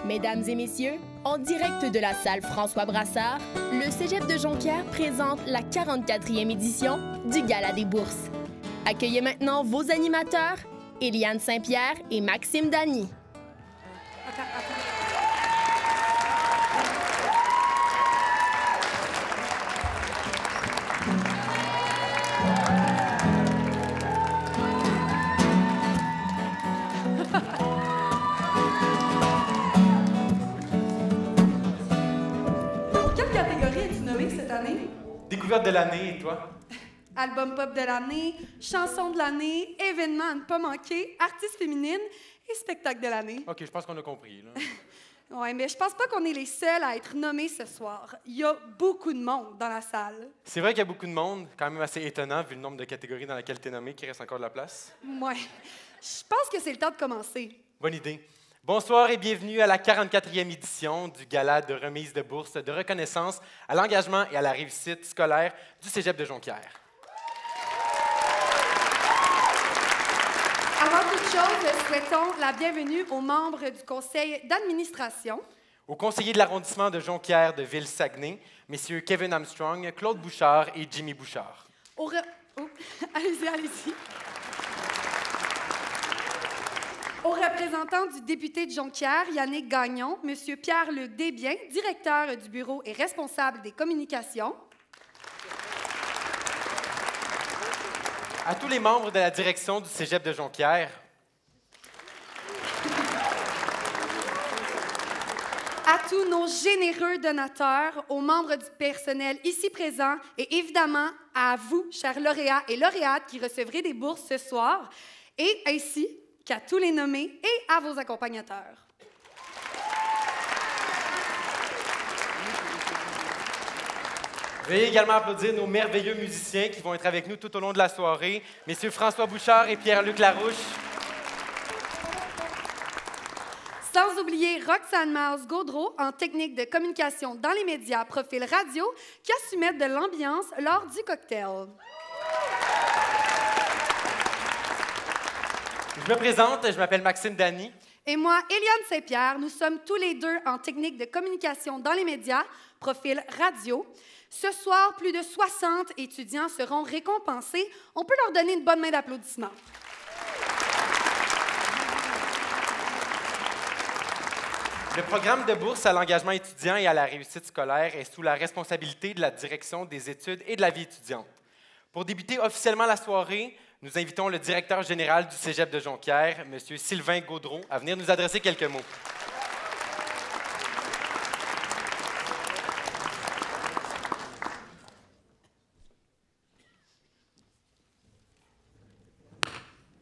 Mesdames et messieurs, en direct de la salle François Brassard, le Cégep de Jonquière présente la 44e édition du Gala des bourses. Accueillez maintenant vos animateurs, Éliane Saint-Pierre et Maxime Dany. Découverte de l'année, et toi? Album pop de l'année, chanson de l'année, événement à ne pas manquer, artiste féminine et spectacle de l'année. OK, je pense qu'on a compris, là. Oui, mais je pense pas qu'on est les seuls à être nommés ce soir. Il y a beaucoup de monde dans la salle. C'est vrai qu'il y a beaucoup de monde, quand même assez étonnant, vu le nombre de catégories dans lesquelles tu es nommé, qu'il reste encore de la place. Ouais. Je pense que c'est le temps de commencer. Bonne idée. Bonsoir et bienvenue à la 44e édition du Gala de remise de bourse de reconnaissance à l'engagement et à la réussite scolaire du Cégep de Jonquière. Avant toute chose, souhaitons la bienvenue aux membres du conseil d'administration. Aux conseillers de l'arrondissement de Jonquière de Ville-Saguenay, messieurs Kevin Armstrong, Claude Bouchard et Jimmy Bouchard. Allez-y. Aux représentants du député de Jonquière, Yannick Gagnon, M. Pierre-Luc Desbiens, directeur du bureau et responsable des communications. À tous les membres de la direction du Cégep de Jonquière. À tous nos généreux donateurs, aux membres du personnel ici présents et évidemment à vous, chers lauréats et lauréates qui recevrez des bourses ce soir, et ainsi qu'à tous les nommés et à vos accompagnateurs. Veuillez également applaudir nos merveilleux musiciens qui vont être avec nous tout au long de la soirée, messieurs François Bouchard et Pierre-Luc Larouche. Sans oublier Roxane Maus-Gaudreau en technique de communication dans les médias, profil radio, qui a su mettre de l'ambiance lors du cocktail. Je me présente, je m'appelle Maxime Dany. Et moi, Éliane Saint-Pierre, nous sommes tous les deux en technique de communication dans les médias, profil radio. Ce soir, plus de 60 étudiants seront récompensés. On peut leur donner une bonne main d'applaudissements. Le programme de bourse à l'engagement étudiant et à la réussite scolaire est sous la responsabilité de la direction des études et de la vie étudiante. Pour débuter officiellement la soirée, nous invitons le directeur général du Cégep de Jonquière, M. Sylvain Gaudreau, à venir nous adresser quelques mots.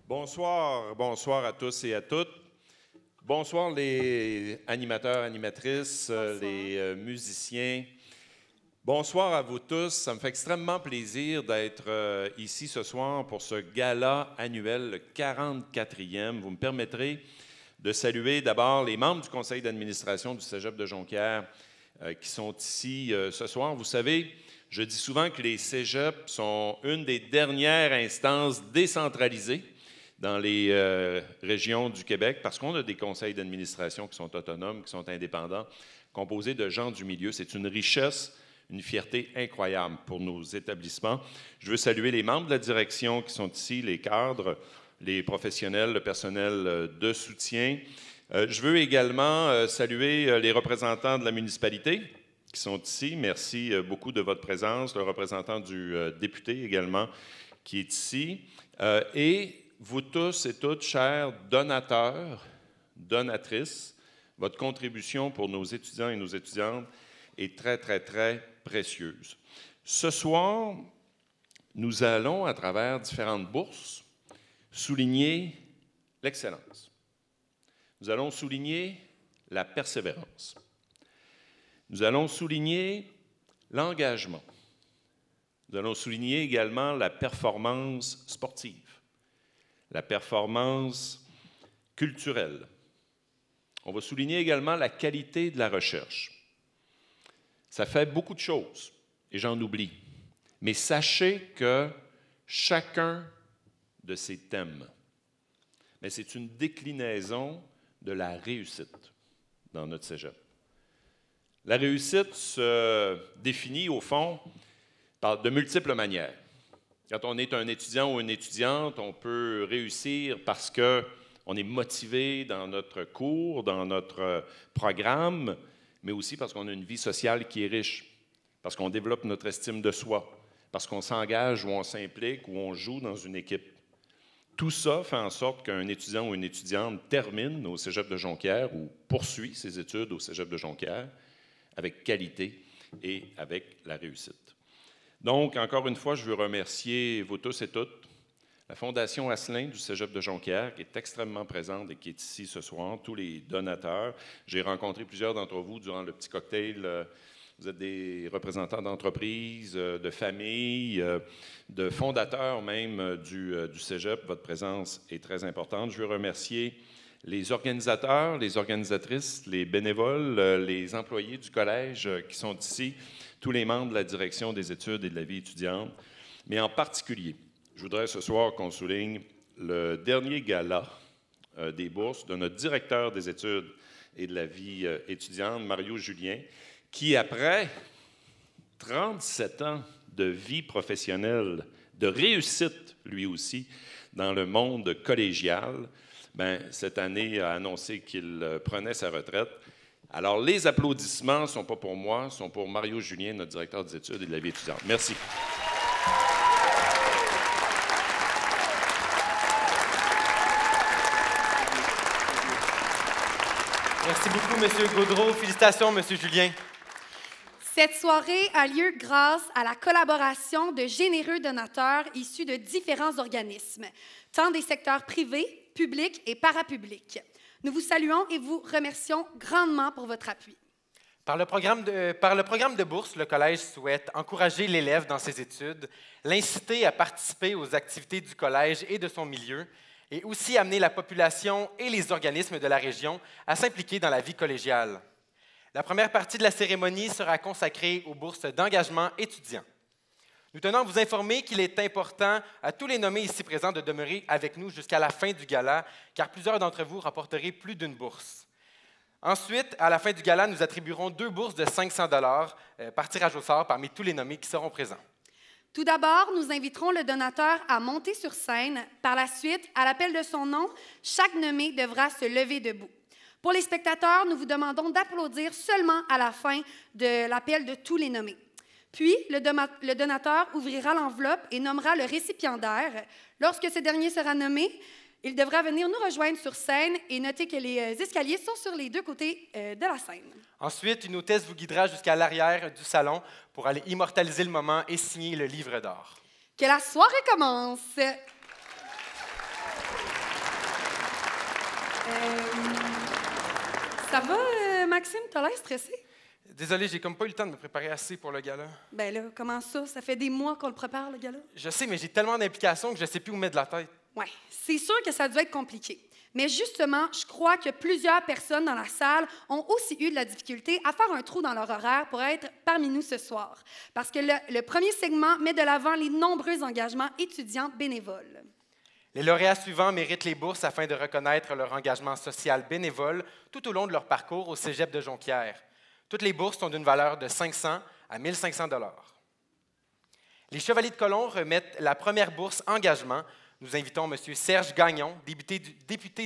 Bonsoir à tous et à toutes. Bonsoir les animateurs, animatrices, les musiciens. Bonsoir à vous tous. Ça me fait extrêmement plaisir d'être ici ce soir pour ce gala annuel, le 44e. Vous me permettrez de saluer d'abord les membres du conseil d'administration du Cégep de Jonquière qui sont ici ce soir. Vous savez, je dis souvent que les cégeps sont une des dernières instances décentralisées dans les régions du Québec parce qu'on a des conseils d'administration qui sont autonomes, qui sont indépendants, composés de gens du milieu. C'est une richesse, une fierté incroyable pour nos établissements. Je veux saluer les membres de la direction qui sont ici, les cadres, les professionnels, le personnel de soutien. Je veux également saluer les représentants de la municipalité qui sont ici. Merci beaucoup de votre présence. Le représentant du député également qui est ici. Et vous tous et toutes, chers donateurs, donatrices, votre contribution pour nos étudiants et nos étudiantes est très, très, très précieuse. Ce soir, nous allons, à travers différentes bourses, souligner l'excellence. Nous allons souligner la persévérance. Nous allons souligner l'engagement. Nous allons souligner également la performance sportive, la performance culturelle. On va souligner également la qualité de la recherche. Ça fait beaucoup de choses, et j'en oublie. Mais sachez que chacun de ces thèmes, mais c'est une déclinaison de la réussite dans notre cégep. La réussite se définit, au fond, par de multiples manières. Quand on est un étudiant ou une étudiante, on peut réussir parce qu'on est motivé dans notre cours, dans notre programme, mais aussi parce qu'on a une vie sociale qui est riche, parce qu'on développe notre estime de soi, parce qu'on s'engage ou on s'implique ou on joue dans une équipe. Tout ça fait en sorte qu'un étudiant ou une étudiante termine au cégep de Jonquière ou poursuit ses études au cégep de Jonquière avec qualité et avec la réussite. Donc, encore une fois, je veux remercier vous tous et toutes, la Fondation Asselin du cégep de Jonquière, qui est extrêmement présente et qui est ici ce soir, tous les donateurs. J'ai rencontré plusieurs d'entre vous durant le petit cocktail. Vous êtes des représentants d'entreprises, de familles, de fondateurs même du cégep. Votre présence est très importante. Je veux remercier les organisateurs, les organisatrices, les bénévoles, les employés du collège qui sont ici, tous les membres de la direction des études et de la vie étudiante, mais en particulier, je voudrais ce soir qu'on souligne le dernier gala des bourses de notre directeur des études et de la vie étudiante, Mario Julien, qui, après 37 ans de vie professionnelle, de réussite, lui aussi, dans le monde collégial, cette année a annoncé qu'il prenait sa retraite. Alors, les applaudissements ne sont pas pour moi, sont pour Mario Julien, notre directeur des études et de la vie étudiante. Merci. Merci beaucoup, M. Gaudreau. Félicitations, M. Julien. Cette soirée a lieu grâce à la collaboration de généreux donateurs issus de différents organismes, tant des secteurs privés, publics et parapublics. Nous vous saluons et vous remercions grandement pour votre appui. Par le programme de bourse, le Collège souhaite encourager l'élève dans ses études, l'inciter à participer aux activités du Collège et de son milieu, et aussi amener la population et les organismes de la région à s'impliquer dans la vie collégiale. La première partie de la cérémonie sera consacrée aux bourses d'engagement étudiants. Nous tenons à vous informer qu'il est important à tous les nommés ici présents de demeurer avec nous jusqu'à la fin du gala, car plusieurs d'entre vous remporterez plus d'une bourse. Ensuite, à la fin du gala, nous attribuerons 2 bourses de 500 $ par tirage au sort parmi tous les nommés qui seront présents. Tout d'abord, nous inviterons le donateur à monter sur scène. Par la suite, à l'appel de son nom, chaque nommé devra se lever debout. Pour les spectateurs, nous vous demandons d'applaudir seulement à la fin de l'appel de tous les nommés. Puis, le donateur ouvrira l'enveloppe et nommera le récipiendaire. Lorsque ce dernier sera nommé, il devra venir nous rejoindre sur scène et noter que les escaliers sont sur les 2 côtés de la scène. Ensuite, une hôtesse vous guidera jusqu'à l'arrière du salon pour aller immortaliser le moment et signer le livre d'or. Que la soirée commence! Ça va, Maxime? T'as l'air stressé? Désolé, j'ai comme pas eu le temps de me préparer assez pour le gala. Ben là, comment ça? Ça fait des mois qu'on le prépare, le gala? Je sais, mais j'ai tellement d'implications que je sais plus où mettre de la tête. Oui, c'est sûr que ça a dû être compliqué. Mais justement, je crois que plusieurs personnes dans la salle ont aussi eu de la difficulté à faire un trou dans leur horaire pour être parmi nous ce soir. Parce que le premier segment met de l'avant les nombreux engagements étudiants bénévoles. Les lauréats suivants méritent les bourses afin de reconnaître leur engagement social bénévole tout au long de leur parcours au cégep de Jonquière. Toutes les bourses sont d'une valeur de 500 à 1 500 $. Les Chevaliers de Colomb remettent la première bourse engagement. Nous invitons M. Serge Gagnon, député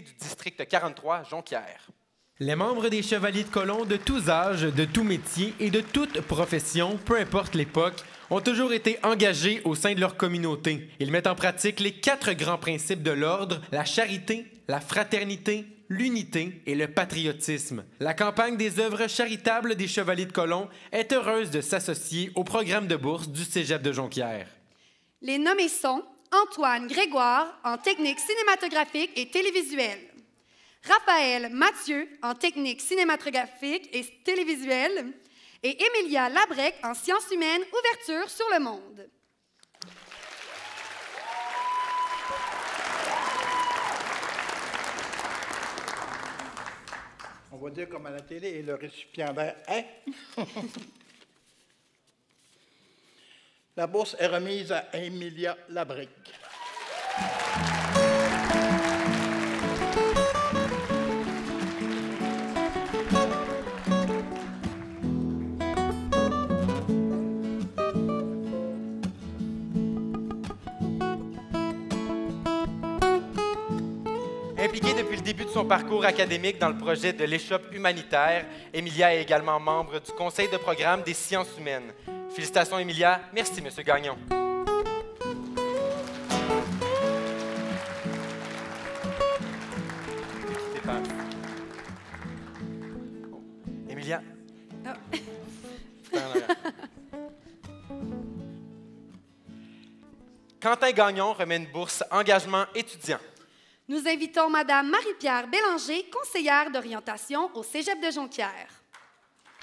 du district 43, Jonquière. Les membres des Chevaliers de Colomb de tous âges, de tous métiers et de toute profession, peu importe l'époque, ont toujours été engagés au sein de leur communauté. Ils mettent en pratique les 4 grands principes de l'ordre, la charité, la fraternité, l'unité et le patriotisme. La campagne des œuvres charitables des Chevaliers de Colomb est heureuse de s'associer au programme de bourse du cégep de Jonquière. Les nommés sont Antoine Grégoire en technique cinématographique et télévisuelle, Raphaël Mathieu en technique cinématographique et télévisuelle et Émilia Labrec en sciences humaines, ouverture sur le monde. On va dire comme à la télé, et le récipiendaire est. La bourse est remise à Émilia Labrec. le début de son parcours académique dans le projet de l'échoppe humanitaire, Emilia est également membre du conseil de programme des sciences humaines. Félicitations, Emilia. Merci, M. Gagnon. Emilia. Quentin Gagnon remet une bourse engagement étudiant. Nous invitons Mme Marie-Pierre Bélanger, conseillère d'orientation au Cégep de Jonquière.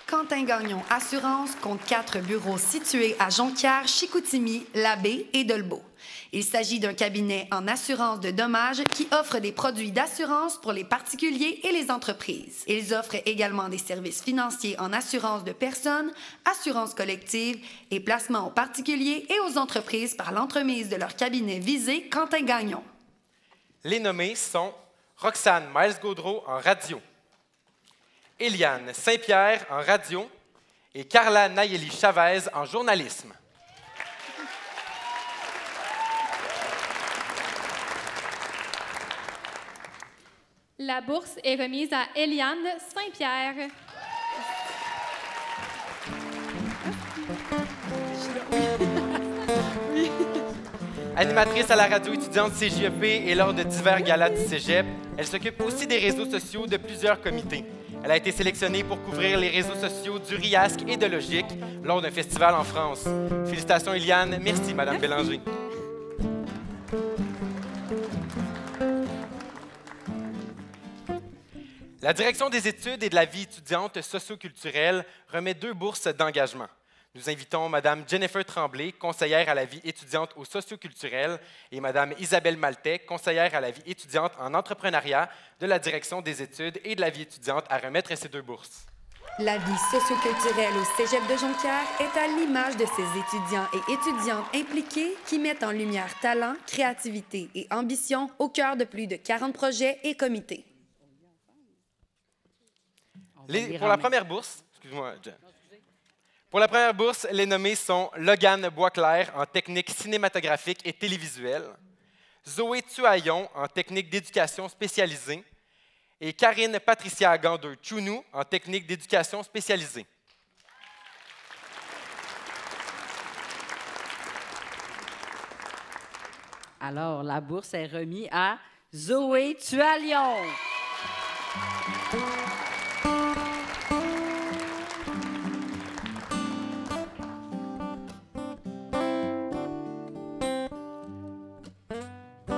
Quentin Gagnon Assurance compte 4 bureaux situés à Jonquière, Chicoutimi, Labbé et Dolbeau. Il s'agit d'un cabinet en assurance de dommages qui offre des produits d'assurance pour les particuliers et les entreprises. Ils offrent également des services financiers en assurance de personnes, assurance collective et placement aux particuliers et aux entreprises par l'entremise de leur cabinet visé Quentin Gagnon. Les nommés sont Roxane Miles-Gaudreau en radio, Eliane Saint-Pierre en radio et Carla Nayeli Chavez en journalisme. La bourse est remise à Eliane Saint-Pierre. Animatrice à la radio étudiante CJEP et lors de divers galas du Cégep, elle s'occupe aussi des réseaux sociaux de plusieurs comités. Elle a été sélectionnée pour couvrir les réseaux sociaux du RIASC et de Logique lors d'un festival en France. Félicitations, Eliane. Merci, Mme Bélanger. La Direction des études et de la vie étudiante socio-culturelle remet 2 bourses d'engagement. Nous invitons Mme Jennifer Tremblay, conseillère à la vie étudiante au socio-culturel, et Mme Isabelle Maltais, conseillère à la vie étudiante en entrepreneuriat de la Direction des études et de la vie étudiante, à remettre ces 2 bourses. La vie socio-culturelle au Cégep de Jonquière est à l'image de ces étudiants et étudiantes impliqués qui mettent en lumière talent, créativité et ambition au cœur de plus de 40 projets et comités. Pour la première bourse, Pour la première bourse, les nommés sont Logan Boisclair en technique cinématographique et télévisuelle, Zoé Tuaillon en technique d'éducation spécialisée et Karine Patricia Gandeux-Chounou en technique d'éducation spécialisée. Alors, la bourse est remise à Zoé Tuaillon.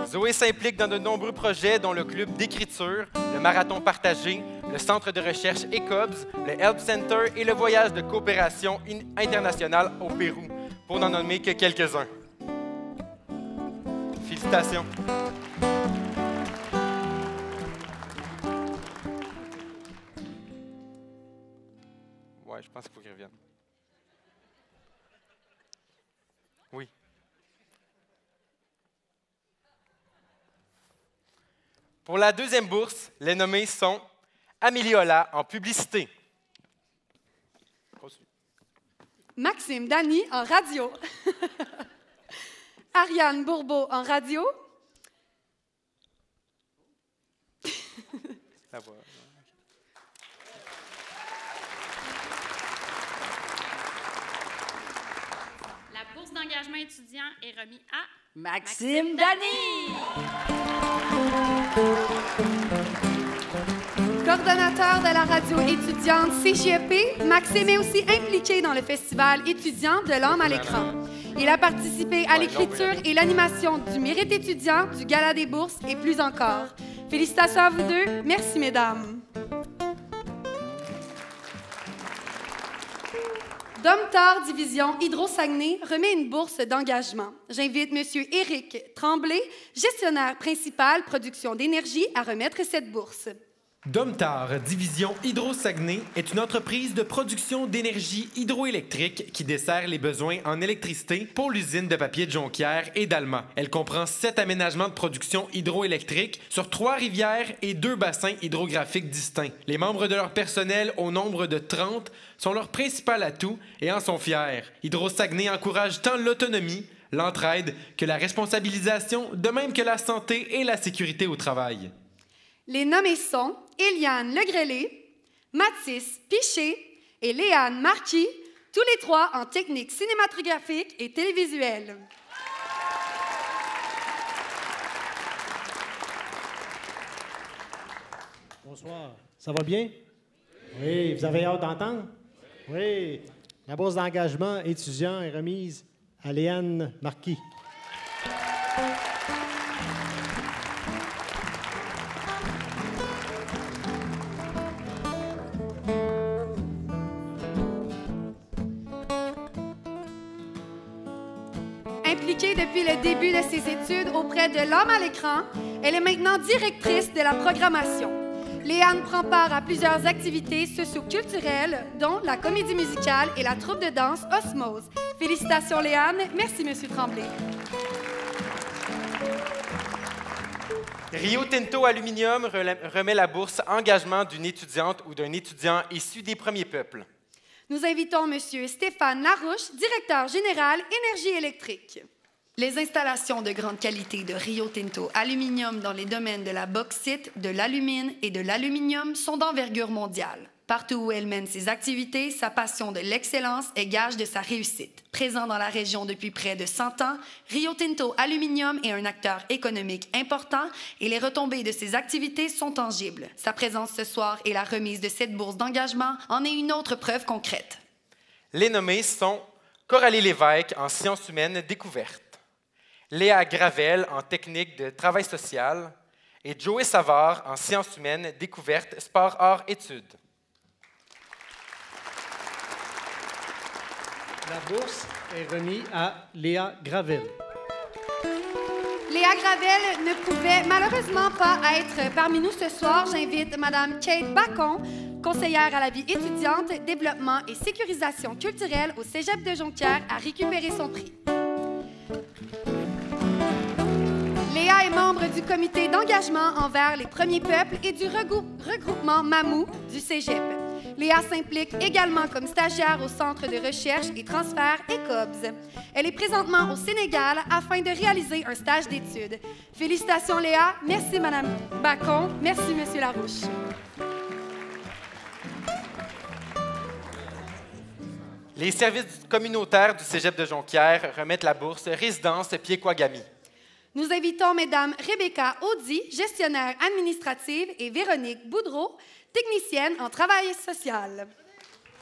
Zoé s'implique dans de nombreux projets, dont le club d'écriture, le marathon partagé, le centre de recherche ECOBS, le Help Center et le voyage de coopération internationale au Pérou, pour n'en nommer que quelques-uns. Félicitations. Ouais, je pense qu'il faut qu'il revienne. Oui. Pour la deuxième bourse, les nommés sont Amélie Ola en publicité, Maxime Dany en radio, Ariane Bourbeau en radio, La voix. La bourse d'engagement étudiant est remise à Maxime Dany. Coordonnateur de la radio étudiante CJEP, Maxime est aussi impliqué dans le festival étudiant de l'âme à l'écran. Il a participé à l'écriture et l'animation du Mérite étudiant, du Gala des bourses et plus encore. Félicitations à vous deux. Merci, mesdames. Domtar Division Hydro-Saguenay remet une bourse d'engagement. J'invite M. Éric Tremblay, gestionnaire principal production d'énergie, à remettre cette bourse. Domtar Division Hydro-Saguenay est une entreprise de production d'énergie hydroélectrique qui dessert les besoins en électricité pour l'usine de papier de Jonquière et d'Alma. Elle comprend 7 aménagements de production hydroélectrique sur 3 rivières et 2 bassins hydrographiques distincts. Les membres de leur personnel, au nombre de 30, sont leur principal atout et en sont fiers. Hydro-Saguenay encourage tant l'autonomie, l'entraide que la responsabilisation, de même que la santé et la sécurité au travail. Les nommés sont Eliane Legrellet, Mathis Piché et Léane Marquis, tous les trois en technique cinématographique et télévisuelle. Bonsoir. Ça va bien? Oui, vous avez hâte d'entendre? Oui. La bourse d'engagement étudiant est remise à Léane Marquis. Impliquée depuis le début de ses études auprès de l'homme à l'écran, elle est maintenant directrice de la programmation. Léane prend part à plusieurs activités socio-culturelles, dont la comédie musicale et la troupe de danse Osmose. Félicitations, Léane. Merci, M. Tremblay. Rio Tinto Aluminium remet la bourse engagement d'une étudiante ou d'un étudiant issu des premiers peuples. Nous invitons M. Stéphane Larouche, directeur général Énergie électrique. Les installations de grande qualité de Rio Tinto Aluminium dans les domaines de la bauxite, de l'alumine et de l'aluminium sont d'envergure mondiale. Partout où elle mène ses activités, sa passion de l'excellence est gage de sa réussite. Présent dans la région depuis près de 100 ans, Rio Tinto Aluminium est un acteur économique important et les retombées de ses activités sont tangibles. Sa présence ce soir et la remise de cette bourse d'engagement en est une autre preuve concrète. Les nommés sont Coralie Lévesque en sciences humaines découvertes, Léa Gravel en technique de travail social et Joey Savard en sciences humaines découvertes, sport, arts, études. La bourse est remise à Léa Gravel. Léa Gravel ne pouvait malheureusement pas être parmi nous ce soir. J'invite Mme Kate Bacon, conseillère à la vie étudiante, développement et sécurisation culturelle au Cégep de Jonquière, à récupérer son prix. Léa est membre du comité d'engagement envers les premiers peuples et du regroupement Mamou du Cégep. Léa s'implique également comme stagiaire au Centre de recherche et transfert ECOBS. Elle est présentement au Sénégal afin de réaliser un stage d'études. Félicitations Léa, merci Mme Bacon, merci M. Larouche. Les services communautaires du Cégep de Jonquière remettent la bourse Résidence Piéquagami. Nous invitons Mesdames Rebecca Audi, gestionnaire administrative, et Véronique Boudreau, technicienne en travail social.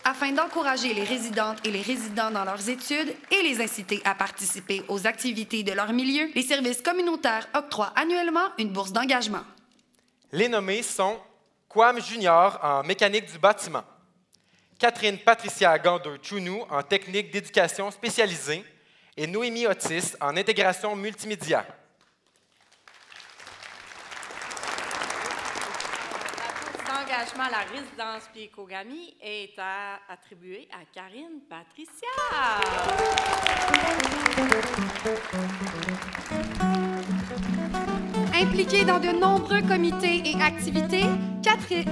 Afin d'encourager les résidentes et les résidents dans leurs études et les inciter à participer aux activités de leur milieu, les services communautaires octroient annuellement une bourse d'engagement. Les nommés sont Kwame Junior en mécanique du bâtiment, Catherine Patricia Gandeux-Chounou en technique d'éducation spécialisée et Noémie Otis en intégration multimédia. L'engagement à la résidence Piéquagami est attribué à Karine Patricia. Impliquée dans de nombreux comités et activités,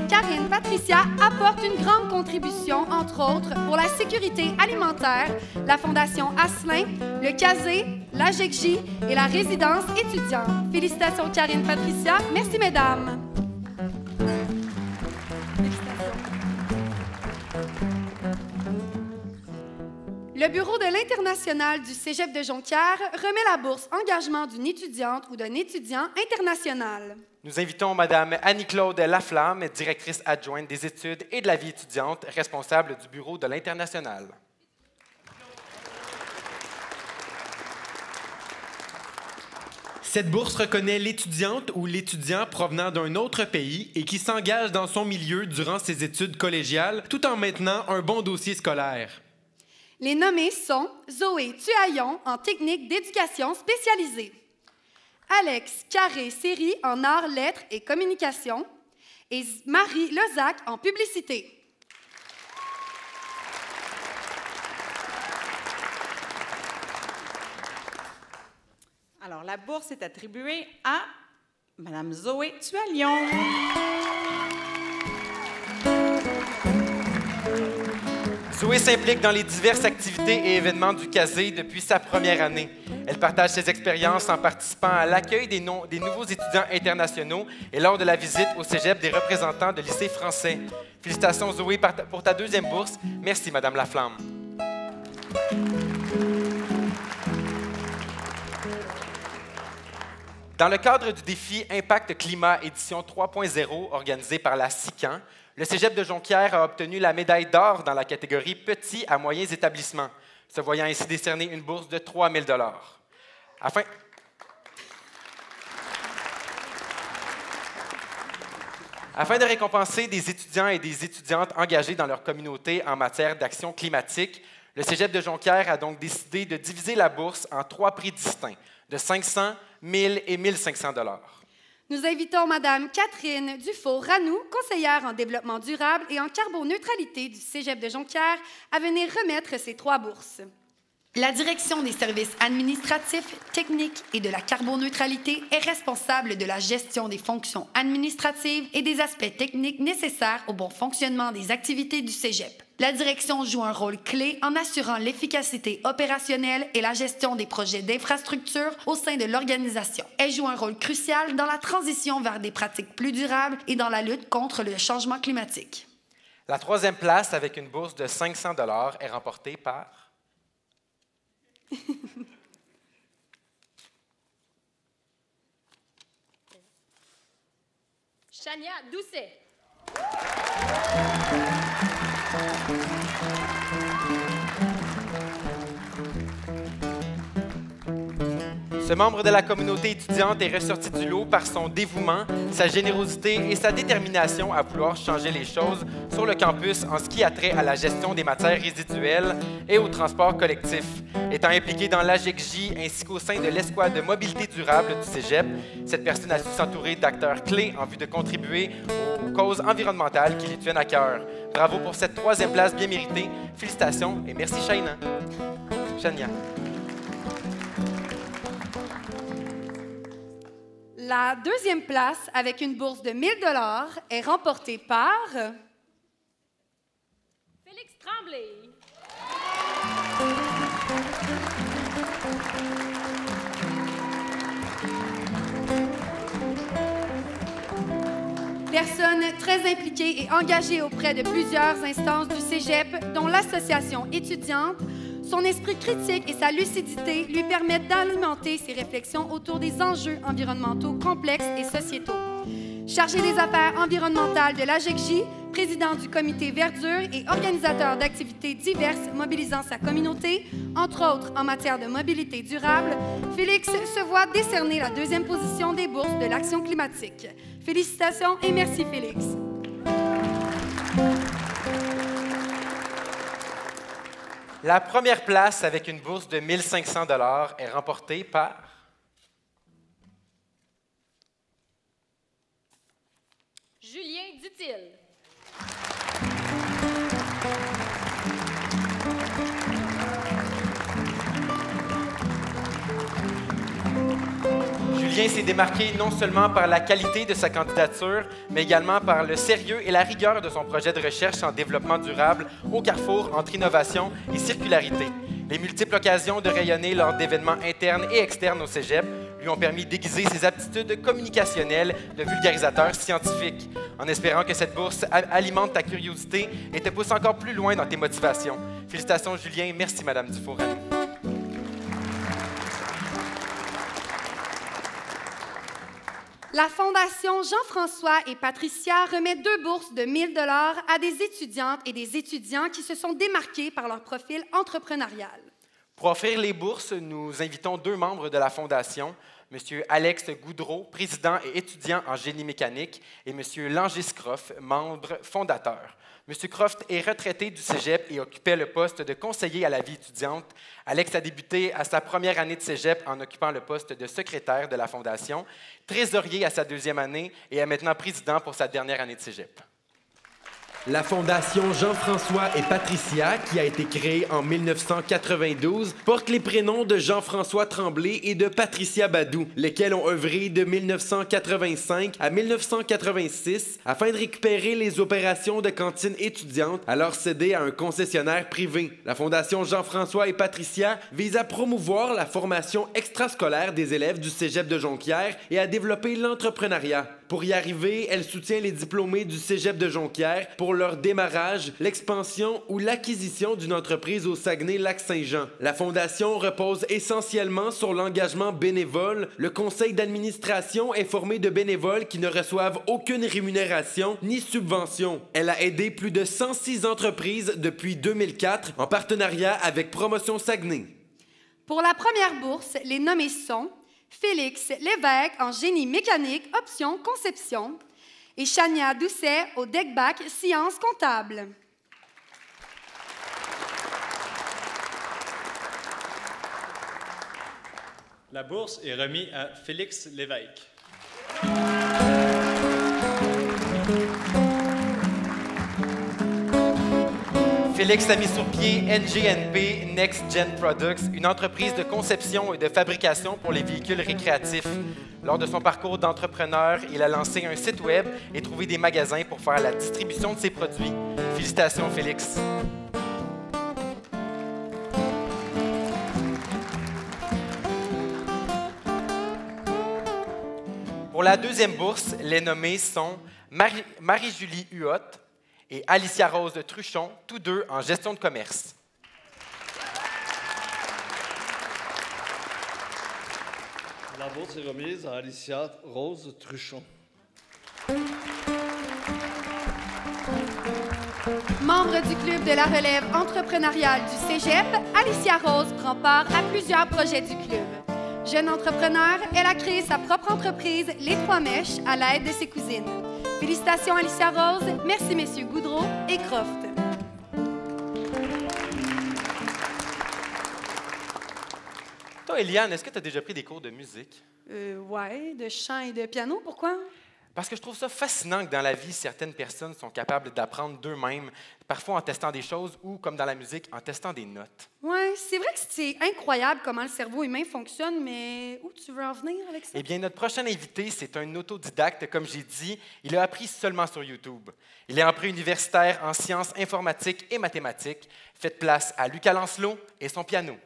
Karine Patricia apporte une grande contribution, entre autres, pour la sécurité alimentaire, la Fondation Asselin, le CASE, la GECJ et la résidence étudiante. Félicitations Karine Patricia. Merci mesdames. Le bureau de l'International du Cégep de Jonquière remet la bourse engagement d'une étudiante ou d'un étudiant international. Nous invitons Mme Annie-Claude Laflamme, directrice adjointe des études et de la vie étudiante, responsable du bureau de l'International. Cette bourse reconnaît l'étudiante ou l'étudiant provenant d'un autre pays et qui s'engage dans son milieu durant ses études collégiales tout en maintenant un bon dossier scolaire. Les nommés sont Zoé Tuaillon en technique d'éducation spécialisée, Alex Carré-Séry en arts, lettres et communication et Marie Lezac en publicité. Alors, la bourse est attribuée à Mme Zoé Tuaillon. Zoé s'implique dans les diverses activités et événements du CASE depuis sa première année. Elle partage ses expériences en participant à l'accueil des nouveaux étudiants internationaux et lors de la visite au cégep des représentants de lycées français. Félicitations Zoé pour ta deuxième bourse. Merci Madame Laflamme. Dans le cadre du défi Impact Climat édition 3.0 organisé par la SICAN, le Cégep de Jonquière a obtenu la médaille d'or dans la catégorie Petits à moyens établissements, se voyant ainsi décerner une bourse de 3 000 $. Afin de récompenser des étudiants et des étudiantes engagés dans leur communauté en matière d'action climatique, le Cégep de Jonquière a donc décidé de diviser la bourse en 3 prix distincts, de 500, 1000 et 1500 $. Nous invitons Mme Catherine Dufault-Ranou, conseillère en développement durable et en carboneutralité du Cégep de Jonquière, à venir remettre ces 3 bourses. La Direction des services administratifs, techniques et de la carboneutralité est responsable de la gestion des fonctions administratives et des aspects techniques nécessaires au bon fonctionnement des activités du Cégep. La direction joue un rôle clé en assurant l'efficacité opérationnelle et la gestion des projets d'infrastructure au sein de l'organisation. Elle joue un rôle crucial dans la transition vers des pratiques plus durables et dans la lutte contre le changement climatique. La 3e place, avec une bourse de 500 $, est remportée par... Chania Doucet. Ce membre de la communauté étudiante est ressorti du lot par son dévouement, sa générosité et sa détermination à vouloir changer les choses sur le campus en ce qui a trait à la gestion des matières résiduelles et au transport collectif. Étant impliqué dans l'AGECJ ainsi qu'au sein de l'escouade de mobilité durable du Cégep, cette personne a su s'entourer d'acteurs clés en vue de contribuer aux causes environnementales qui lui tiennent à cœur. Bravo pour cette 3e place bien méritée. Félicitations et merci Chania. La 2e place, avec une bourse de 1 000 $, est remportée par... Félix Tremblay. Personne très impliquée et engagée auprès de plusieurs instances du Cégep, dont l'association étudiante. Son esprit critique et sa lucidité lui permettent d'alimenter ses réflexions autour des enjeux environnementaux complexes et sociétaux. Chargé des affaires environnementales de l'AGECJ, président du comité Verdure et organisateur d'activités diverses mobilisant sa communauté, entre autres en matière de mobilité durable, Félix se voit décerner la 2e position des bourses de l'Action climatique. Félicitations et merci Félix. La 1re place, avec une bourse de 1500 $, est remportée par... Julien Dutil. Julien s'est démarqué non seulement par la qualité de sa candidature, mais également par le sérieux et la rigueur de son projet de recherche en développement durable au carrefour entre innovation et circularité. Les multiples occasions de rayonner lors d'événements internes et externes au Cégep lui ont permis d'aiguiser ses aptitudes communicationnelles de vulgarisateur scientifique, en espérant que cette bourse alimente ta curiosité et te pousse encore plus loin dans tes motivations. Félicitations Julien, merci Madame Dufault-Ranou. La Fondation Jean-François et Patricia remet 2 bourses de 1 000 $ à des étudiantes et des étudiants qui se sont démarqués par leur profil entrepreneurial. Pour offrir les bourses, nous invitons 2 membres de la Fondation, M. Alex Goudreau, président et étudiant en génie mécanique, et M. Langis Croft, membre fondateur. M. Croft est retraité du Cégep et occupait le poste de conseiller à la vie étudiante. Alex a débuté à sa première année de Cégep en occupant le poste de secrétaire de la Fondation, trésorier à sa 2e année et est maintenant président pour sa dernière année de Cégep. La Fondation Jean-François et Patricia, qui a été créée en 1992, porte les prénoms de Jean-François Tremblay et de Patricia Badou, lesquels ont œuvré de 1985 à 1986 afin de récupérer les opérations de cantine étudiante alors cédées à un concessionnaire privé. La Fondation Jean-François et Patricia vise à promouvoir la formation extrascolaire des élèves du Cégep de Jonquière et à développer l'entrepreneuriat. Pour y arriver, elle soutient les diplômés du Cégep de Jonquière pour leur démarrage, l'expansion ou l'acquisition d'une entreprise au Saguenay-Lac-Saint-Jean. La Fondation repose essentiellement sur l'engagement bénévole. Le conseil d'administration est formé de bénévoles qui ne reçoivent aucune rémunération ni subvention. Elle a aidé plus de 106 entreprises depuis 2004 en partenariat avec Promotion Saguenay. Pour la première bourse, les nommés sont Félix Lévesque en génie mécanique, option conception, et Chania Doucet au DECBac sciences comptables. La bourse est remise à Félix Lévesque. Félix a mis sur pied NGNP Next Gen Products, une entreprise de conception et de fabrication pour les véhicules récréatifs. Lors de son parcours d'entrepreneur, il a lancé un site web et trouvé des magasins pour faire la distribution de ses produits. Félicitations, Félix. Pour la deuxième bourse, les nommés sont Marie-Julie Huot et Alicia Rose Truchon, tous deux en gestion de commerce. La bourse est remise à Alicia Rose Truchon. Membre du club de la relève entrepreneuriale du Cégep, Alicia Rose prend part à plusieurs projets du club. Jeune entrepreneur, elle a créé sa propre entreprise, Les Trois Mèches, à l'aide de ses cousines. Félicitations Alicia Rose, merci messieurs Goudreau et Croft. Toi, Eliane, est-ce que tu as déjà pris des cours de musique? Ouais, de chant et de piano, pourquoi? Parce que je trouve ça fascinant que dans la vie, certaines personnes sont capables d'apprendre d'eux-mêmes, parfois en testant des choses ou, comme dans la musique, en testant des notes. Ouais, c'est vrai que c'est incroyable comment le cerveau humain fonctionne, mais où tu veux en venir avec ça? Eh bien, notre prochain invité, c'est un autodidacte, comme j'ai dit. Il a appris seulement sur YouTube. Il est en préuniversitaire en sciences informatiques et mathématiques. Faites place à Lucas Lancelot et son piano.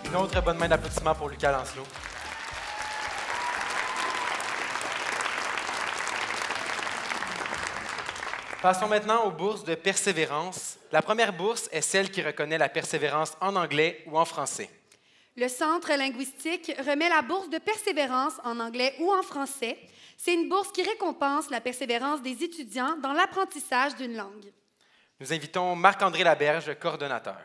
Une autre bonne main d'applaudissement pour Lucas Lancelot. Passons maintenant aux bourses de persévérance. La première bourse est celle qui reconnaît la persévérance en anglais ou en français. Le Centre linguistique remet la bourse de persévérance en anglais ou en français. C'est une bourse qui récompense la persévérance des étudiants dans l'apprentissage d'une langue. Nous invitons Marc-André Laberge, coordonnateur.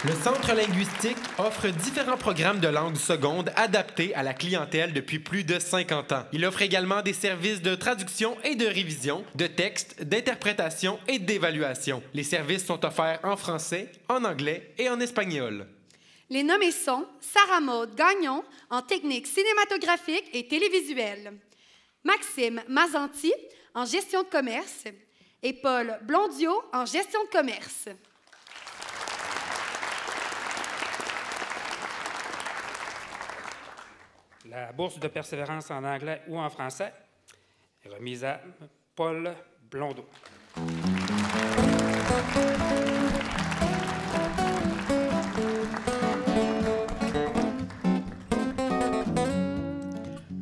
Le Centre linguistique offre différents programmes de langue seconde adaptés à la clientèle depuis plus de 50 ans. Il offre également des services de traduction et de révision, de texte, d'interprétation et d'évaluation. Les services sont offerts en français, en anglais et en espagnol. Les nommés sont Sarah Maud Gagnon en technique cinématographique et télévisuelle, Maxime Mazanti en gestion de commerce et Paul Blondiot en gestion de commerce. La bourse de persévérance en anglais ou en français est remise à Paul Blondeau.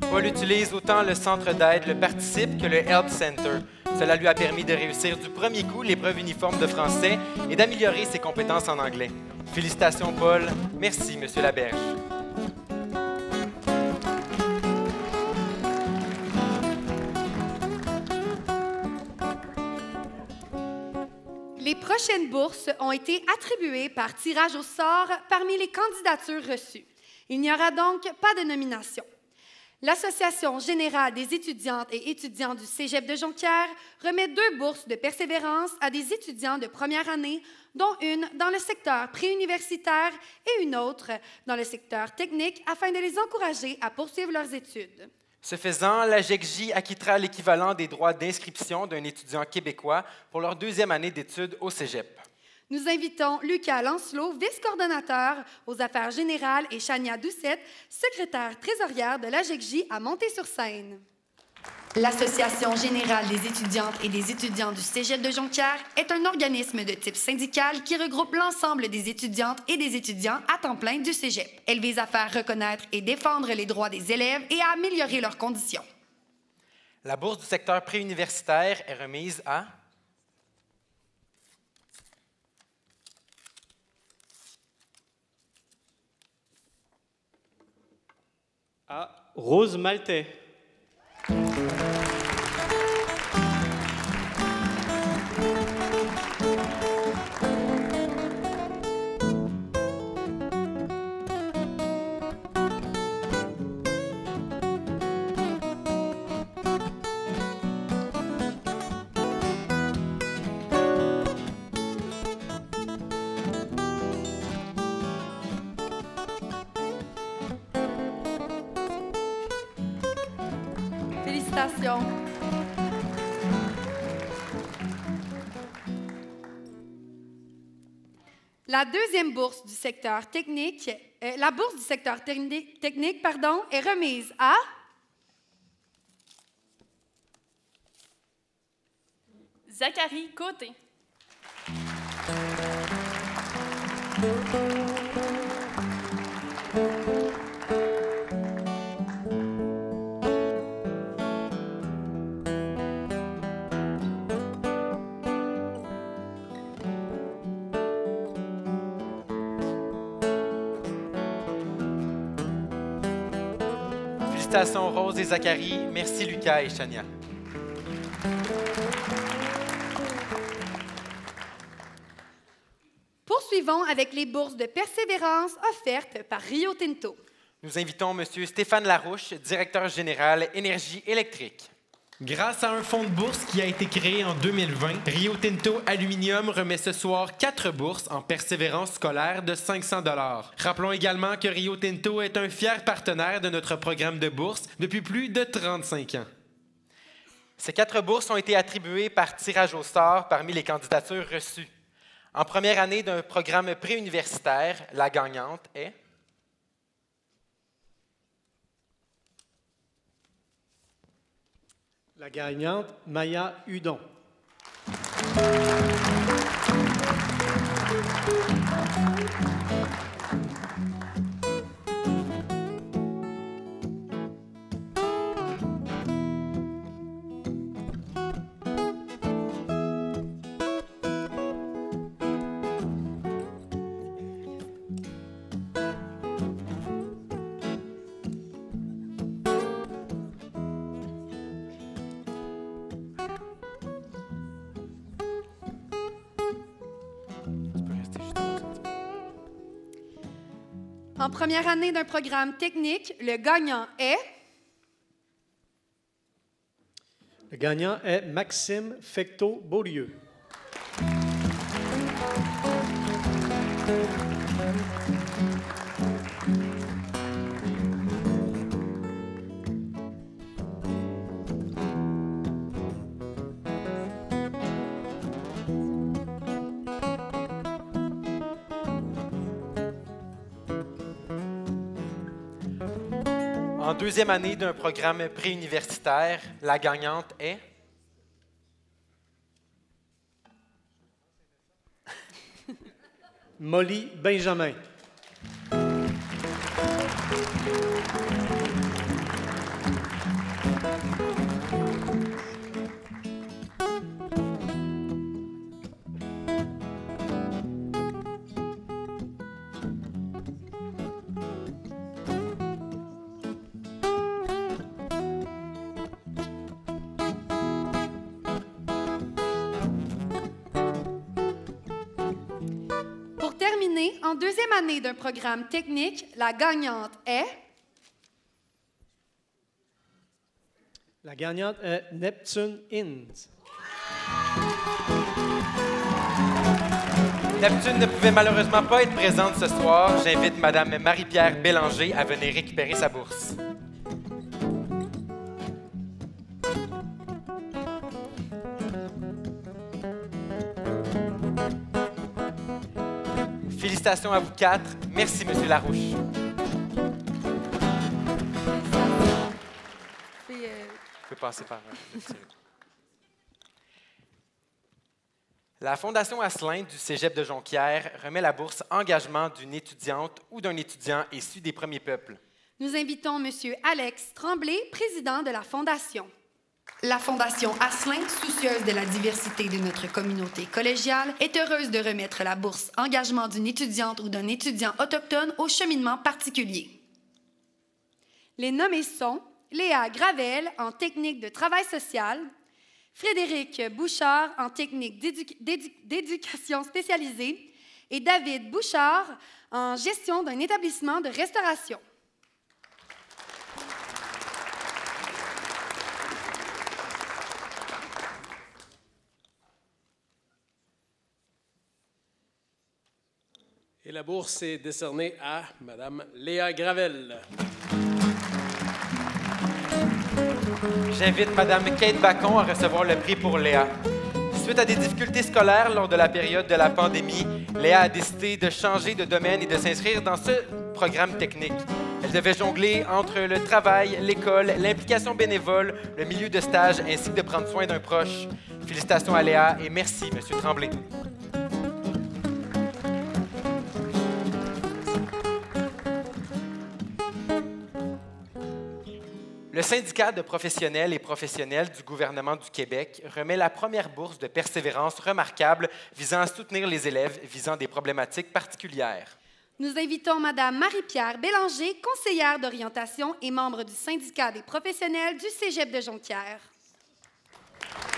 Paul utilise autant le centre d'aide, le Participe, que le Help Center. Cela lui a permis de réussir du premier coup l'épreuve uniforme de français et d'améliorer ses compétences en anglais. Félicitations, Paul. Merci, Monsieur Laberge. Les prochaines bourses ont été attribuées par tirage au sort parmi les candidatures reçues. Il n'y aura donc pas de nomination. L'Association générale des étudiantes et étudiants du Cégep de Jonquière remet 2 bourses de persévérance à des étudiants de première année, dont une dans le secteur préuniversitaire et une autre dans le secteur technique, afin de les encourager à poursuivre leurs études. Ce faisant, la GECJ acquittera l'équivalent des droits d'inscription d'un étudiant québécois pour leur 2e année d'études au Cégep. Nous invitons Lucas Lancelot, vice-coordonnateur aux affaires générales, et Chania Doucette, secrétaire trésorière de la GECJ, à monter sur scène. L'Association générale des étudiantes et des étudiants du Cégep de Jonquière est un organisme de type syndical qui regroupe l'ensemble des étudiantes et des étudiants à temps plein du Cégep. Elle vise à faire reconnaître et défendre les droits des élèves et à améliorer leurs conditions. La bourse du secteur préuniversitaire est remise à Rose Maltais. Félicitations. La deuxième bourse du secteur technique, est remise à Zachary Côté. Félicitations Rose et Zachary. Merci Lucas et Chania. Poursuivons avec les bourses de persévérance offertes par Rio Tinto. Nous invitons M. Stéphane Larouche, directeur général Énergie électrique. Grâce à un fonds de bourse qui a été créé en 2020, Rio Tinto Aluminium remet ce soir 4 bourses en persévérance scolaire de 500 $. Rappelons également que Rio Tinto est un fier partenaire de notre programme de bourse depuis plus de 35 ans. Ces 4 bourses ont été attribuées par tirage au sort parmi les candidatures reçues. En première année d'un programme préuniversitaire, la gagnante est la gagnante, Maya Hudon. en première année d'un programme technique, le gagnant est... Le gagnant est Maxime Fecteau-Beaulieu. En deuxième année d'un programme préuniversitaire, la gagnante est... Molly Benjamin. Pour terminer, en deuxième année d'un programme technique, la gagnante est... La gagnante est Neptune Inns. Neptune ne pouvait malheureusement pas être présente ce soir. J'invite Mme Marie-Pierre Bélanger à venir récupérer sa bourse. Félicitations à vous quatre. Merci, M. Larouche. Je peux passer par La Fondation Asselin du Cégep de Jonquière remet la bourse engagement d'une étudiante ou d'un étudiant issu des premiers peuples. Nous invitons M. Alex Tremblay, président de la Fondation. La Fondation Asselin, soucieuse de la diversité de notre communauté collégiale, est heureuse de remettre la bourse engagement d'une étudiante ou d'un étudiant autochtone au cheminement particulier. Les nommés sont Léa Gravel en technique de travail social, Frédéric Bouchard en technique d'éducation spécialisée et David Bouchard en gestion d'un établissement de restauration. Et la bourse est décernée à Mme Léa Gravel. J'invite Mme Kate Bacon à recevoir le prix pour Léa. Suite à des difficultés scolaires lors de la période de la pandémie, Léa a décidé de changer de domaine et de s'inscrire dans ce programme technique. Elle devait jongler entre le travail, l'école, l'implication bénévole, le milieu de stage ainsi que de prendre soin d'un proche. Félicitations à Léa et merci, M. Tremblay. Le syndicat de professionnels et professionnelles du gouvernement du Québec remet la première bourse de persévérance remarquable visant à soutenir les élèves visant des problématiques particulières. Nous invitons Mme Marie-Pierre Bélanger, conseillère d'orientation et membre du syndicat des professionnels du Cégep de Jonquière.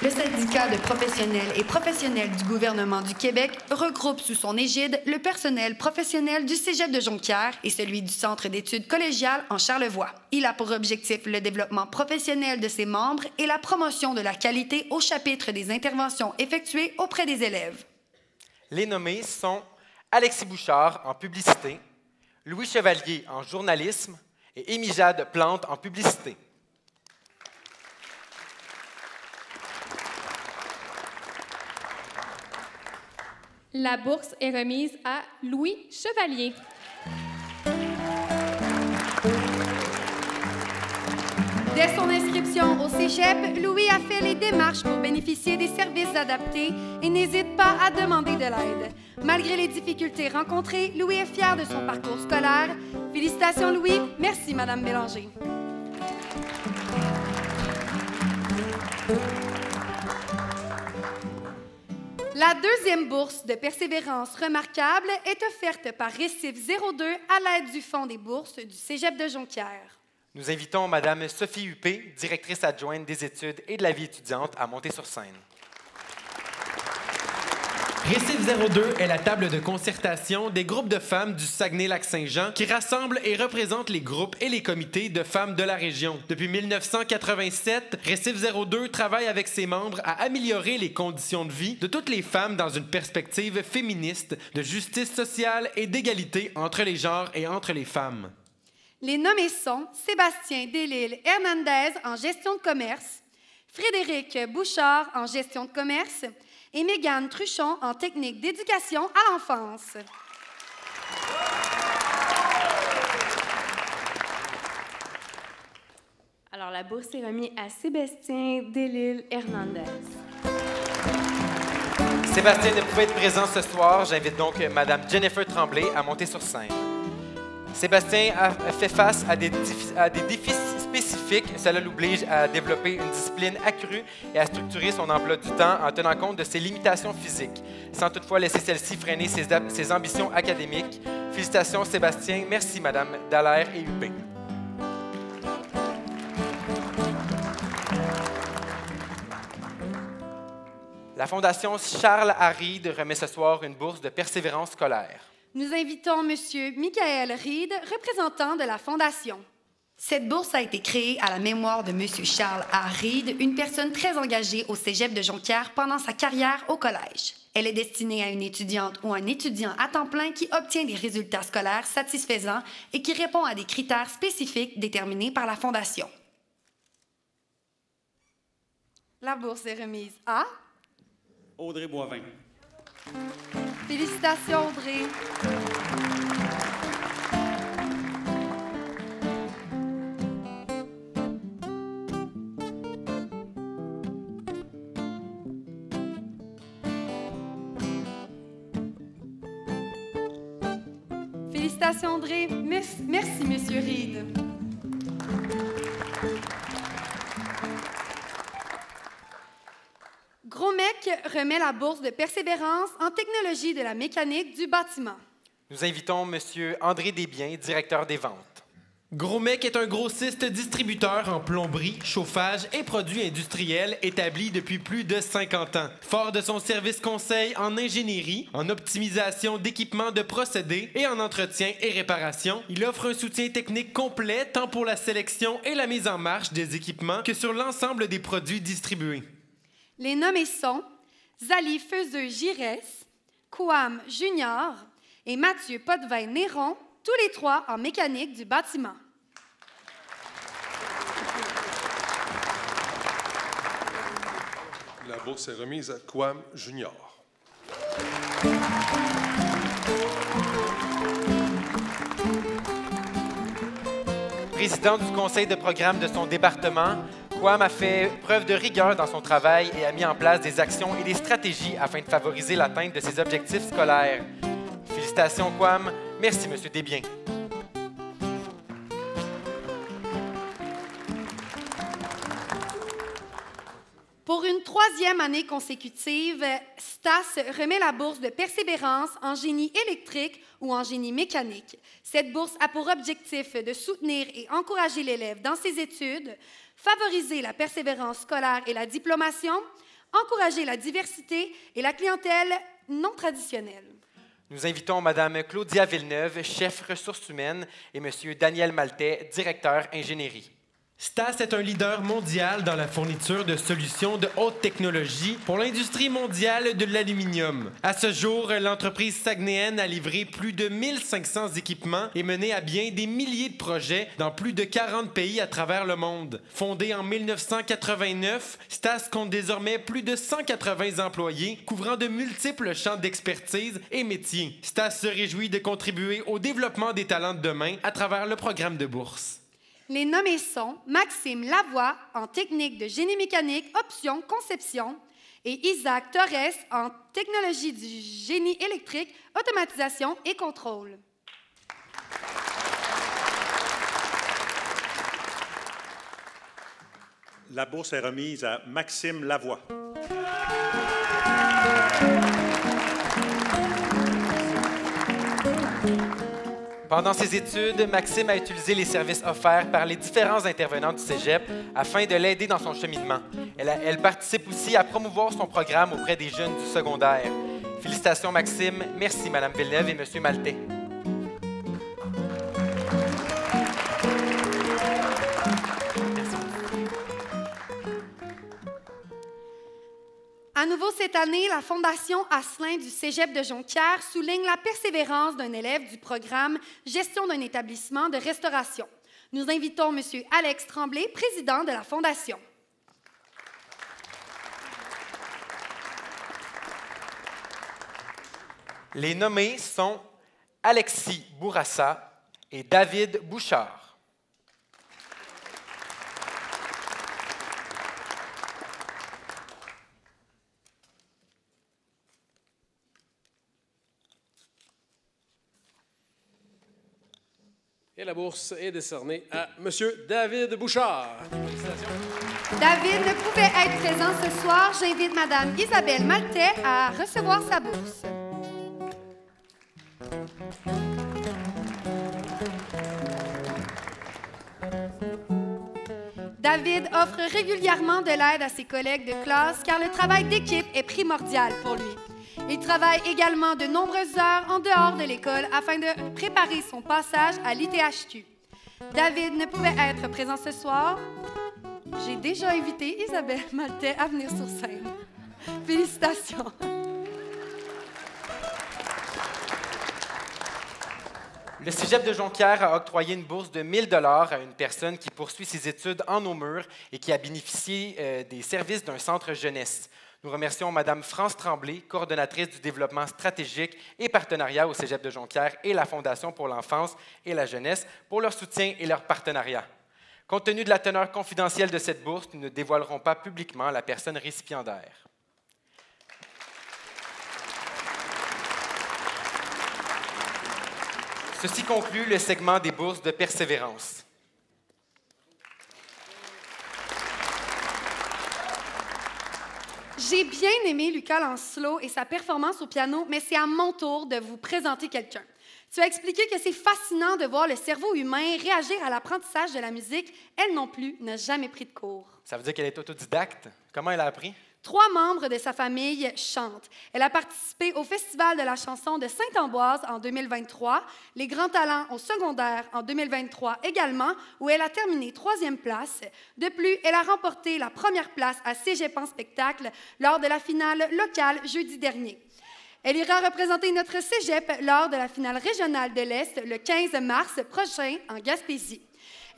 Le syndicat de professionnels et professionnelles du gouvernement du Québec regroupe sous son égide le personnel professionnel du Cégep de Jonquière et celui du Centre d'études collégiales en Charlevoix. Il a pour objectif le développement professionnel de ses membres et la promotion de la qualité au chapitre des interventions effectuées auprès des élèves. Les nommés sont Alexis Bouchard en publicité, Louis Chevalier en journalisme et Émy-Jade Plante en publicité. La bourse est remise à Louis Chevalier. Dès son inscription au Cégep, Louis a fait les démarches pour bénéficier des services adaptés et n'hésite pas à demander de l'aide. Malgré les difficultés rencontrées, Louis est fier de son parcours scolaire. Félicitations, Louis. Merci, Mme Bélanger. La deuxième bourse de persévérance remarquable est offerte par Récif 02 à l'aide du Fonds des bourses du Cégep de Jonquière. Nous invitons Mme Sophie Huppé, directrice adjointe des études et de la vie étudiante, à monter sur scène. Récif 02 est la table de concertation des groupes de femmes du Saguenay-Lac-Saint-Jean qui rassemble et représente les groupes et les comités de femmes de la région. Depuis 1987, Récif 02 travaille avec ses membres à améliorer les conditions de vie de toutes les femmes dans une perspective féministe, de justice sociale et d'égalité entre les genres et entre les femmes. Les nommés sont Sébastien Delisle-Hernandez en gestion de commerce, Frédéric Bouchard en gestion de commerce et Mégane Truchon en technique d'éducation à l'enfance. Alors, la bourse est remise à Sébastien Delisle-Hernandez. Sébastien ne pouvait être présent ce soir. J'invite donc Mme Jennifer Tremblay à monter sur scène. Sébastien a fait face à des défis spécifiques. Cela l'oblige à développer une discipline accrue et à structurer son emploi du temps en tenant compte de ses limitations physiques, sans toutefois laisser celle-ci freiner ses ambitions académiques. Félicitations, Sébastien. Merci, Mme Dallaire et Huppé. La Fondation Charles Haride remet ce soir une bourse de persévérance scolaire. Nous invitons M. Michael Reed, représentant de la Fondation. Cette bourse a été créée à la mémoire de M. Charles A. Reed, une personne très engagée au cégep de Jonquière pendant sa carrière au collège. Elle est destinée à une étudiante ou un étudiant à temps plein qui obtient des résultats scolaires satisfaisants et qui répond à des critères spécifiques déterminés par la Fondation. La bourse est remise à Audrey Boivin. Félicitations, Audrey. Félicitations, Audrey. Merci, Monsieur Reed. Gromec remet la bourse de persévérance en technologie de la mécanique du bâtiment. Nous invitons M. André Desbiens, directeur des ventes. Gromec est un grossiste distributeur en plomberie, chauffage et produits industriels établi depuis plus de 50 ans. Fort de son service conseil en ingénierie, en optimisation d'équipements de procédés et en entretien et réparation, il offre un soutien technique complet tant pour la sélection et la mise en marche des équipements que sur l'ensemble des produits distribués. Les nommés sont Zali Feuzeux-Giresse, Kouam Junior et Mathieu Potvin-Néron, tous les trois en mécanique du bâtiment. La bourse est remise à Kouam Junior. Président du conseil de programme de son département, Kouam a fait preuve de rigueur dans son travail et a mis en place des actions et des stratégies afin de favoriser l'atteinte de ses objectifs scolaires. Félicitations, Kouam. Merci, M. Desbiens. Pour une troisième année consécutive, STAS remet la bourse de persévérance en génie électrique ou en génie mécanique. Cette bourse a pour objectif de soutenir et encourager l'élève dans ses études, favoriser la persévérance scolaire et la diplomation, encourager la diversité et la clientèle non traditionnelle. Nous invitons Mme Claudia Villeneuve, chef ressources humaines, et M. Daniel Maltais, directeur ingénierie. STAS est un leader mondial dans la fourniture de solutions de haute technologie pour l'industrie mondiale de l'aluminium. À ce jour, l'entreprise saguenéenne a livré plus de 1500 équipements et mené à bien des milliers de projets dans plus de 40 pays à travers le monde. Fondée en 1989, STAS compte désormais plus de 180 employés couvrant de multiples champs d'expertise et métiers. STAS se réjouit de contribuer au développement des talents de demain à travers le programme de bourse. Les nommés sont Maxime Lavoie en technique de génie mécanique, option, conception, et Isaac Torres en technologie du génie électrique, automatisation et contrôle. La bourse est remise à Maxime Lavoie. Pendant ses études, Maxime a utilisé les services offerts par les différents intervenants du cégep afin de l'aider dans son cheminement. Elle participe aussi à promouvoir son programme auprès des jeunes du secondaire. Félicitations, Maxime. Merci, Mme Villeneuve et M. Maltais. À nouveau cette année, la Fondation Asselin du Cégep de Jonquière souligne la persévérance d'un élève du programme Gestion d'un établissement de restauration. Nous invitons M. Alex Tremblay, président de la Fondation. Les nommés sont Alexis Bourassa et David Bouchard. Et la bourse est décernée à M. David Bouchard. David ne pouvait être présent ce soir. J'invite Mme Isabelle Maltais à recevoir sa bourse. David offre régulièrement de l'aide à ses collègues de classe car le travail d'équipe est primordial pour lui. Il travaille également de nombreuses heures en dehors de l'école afin de préparer son passage à l'ITHQ. David ne pouvait être présent ce soir. J'ai déjà invité Isabelle Maltais à venir sur scène. Félicitations! Le Cégep de Jonquière a octroyé une bourse de 1 000 $ à une personne qui poursuit ses études en Namur et qui a bénéficié des services d'un centre jeunesse. Nous remercions Mme France Tremblay, coordonnatrice du développement stratégique et partenariat au Cégep de Jonquière et la Fondation pour l'enfance et la jeunesse pour leur soutien et leur partenariat. Compte tenu de la teneur confidentielle de cette bourse, nous ne dévoilerons pas publiquement la personne récipiendaire. Ceci conclut le segment des bourses de persévérance. J'ai bien aimé Lucas Lancelot et sa performance au piano, mais c'est à mon tour de vous présenter quelqu'un. Tu as expliqué que c'est fascinant de voir le cerveau humain réagir à l'apprentissage de la musique. Elle non plus n'a jamais pris de cours. Ça veut dire qu'elle est autodidacte? Comment elle a appris? 3 membres de sa famille chantent. Elle a participé au Festival de la chanson de Sainte-Ambroise en 2023, les Grands Talents au secondaire en 2023 également, où elle a terminé 3e place. De plus, elle a remporté la 1re place à Cégep en spectacle lors de la finale locale jeudi dernier. Elle ira représenter notre Cégep lors de la finale régionale de l'Est le 15 mars prochain en Gaspésie.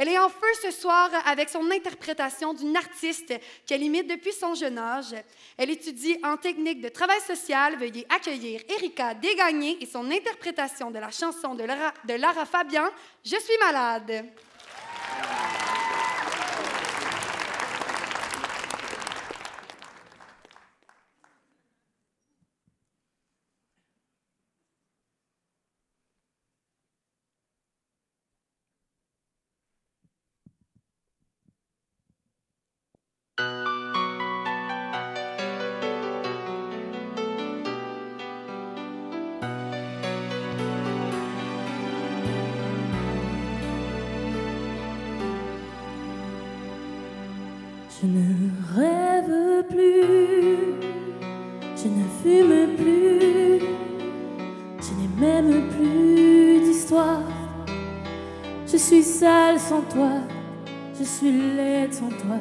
Elle est en feu ce soir avec son interprétation d'une artiste qu'elle imite depuis son jeune âge. Elle étudie en technique de travail social. Veuillez accueillir Erika Desgagnés et son interprétation de la chanson de Lara Fabian, « Je suis malade ». Je ne rêve plus, je ne fume plus, je n'ai même plus d'histoire. Je suis sale sans toi, je suis laide sans toi,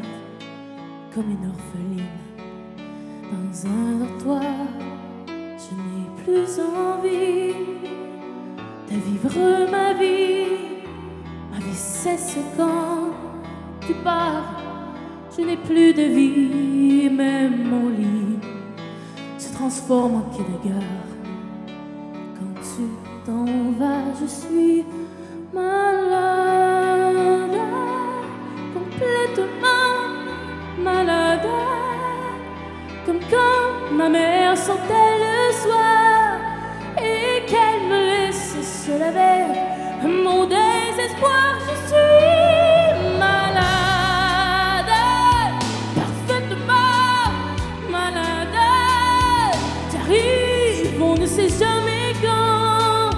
comme une orpheline dans un dortoir. Je n'ai plus envie de vivre ma vie cesse quand tu pars. Je n'ai plus de vie, même mon lit se transforme en quai de gare. Quand tu t'en vas, je suis malade, complètement malade, comme quand ma mère sortait le soir et qu'elle me laissait seule avec mon désespoir. Je suis malade. On ne sait jamais quand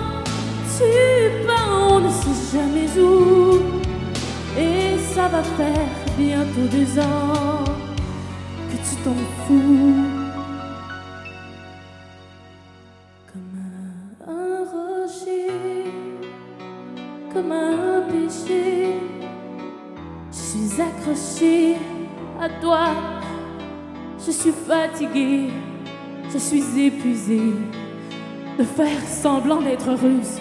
tu pars, on ne sait jamais où. Et ça va faire bientôt 2 ans que tu t'en fous. suis accrochée à toi. Je suis fatiguée, je suis épuisée de faire semblant d'être heureuse.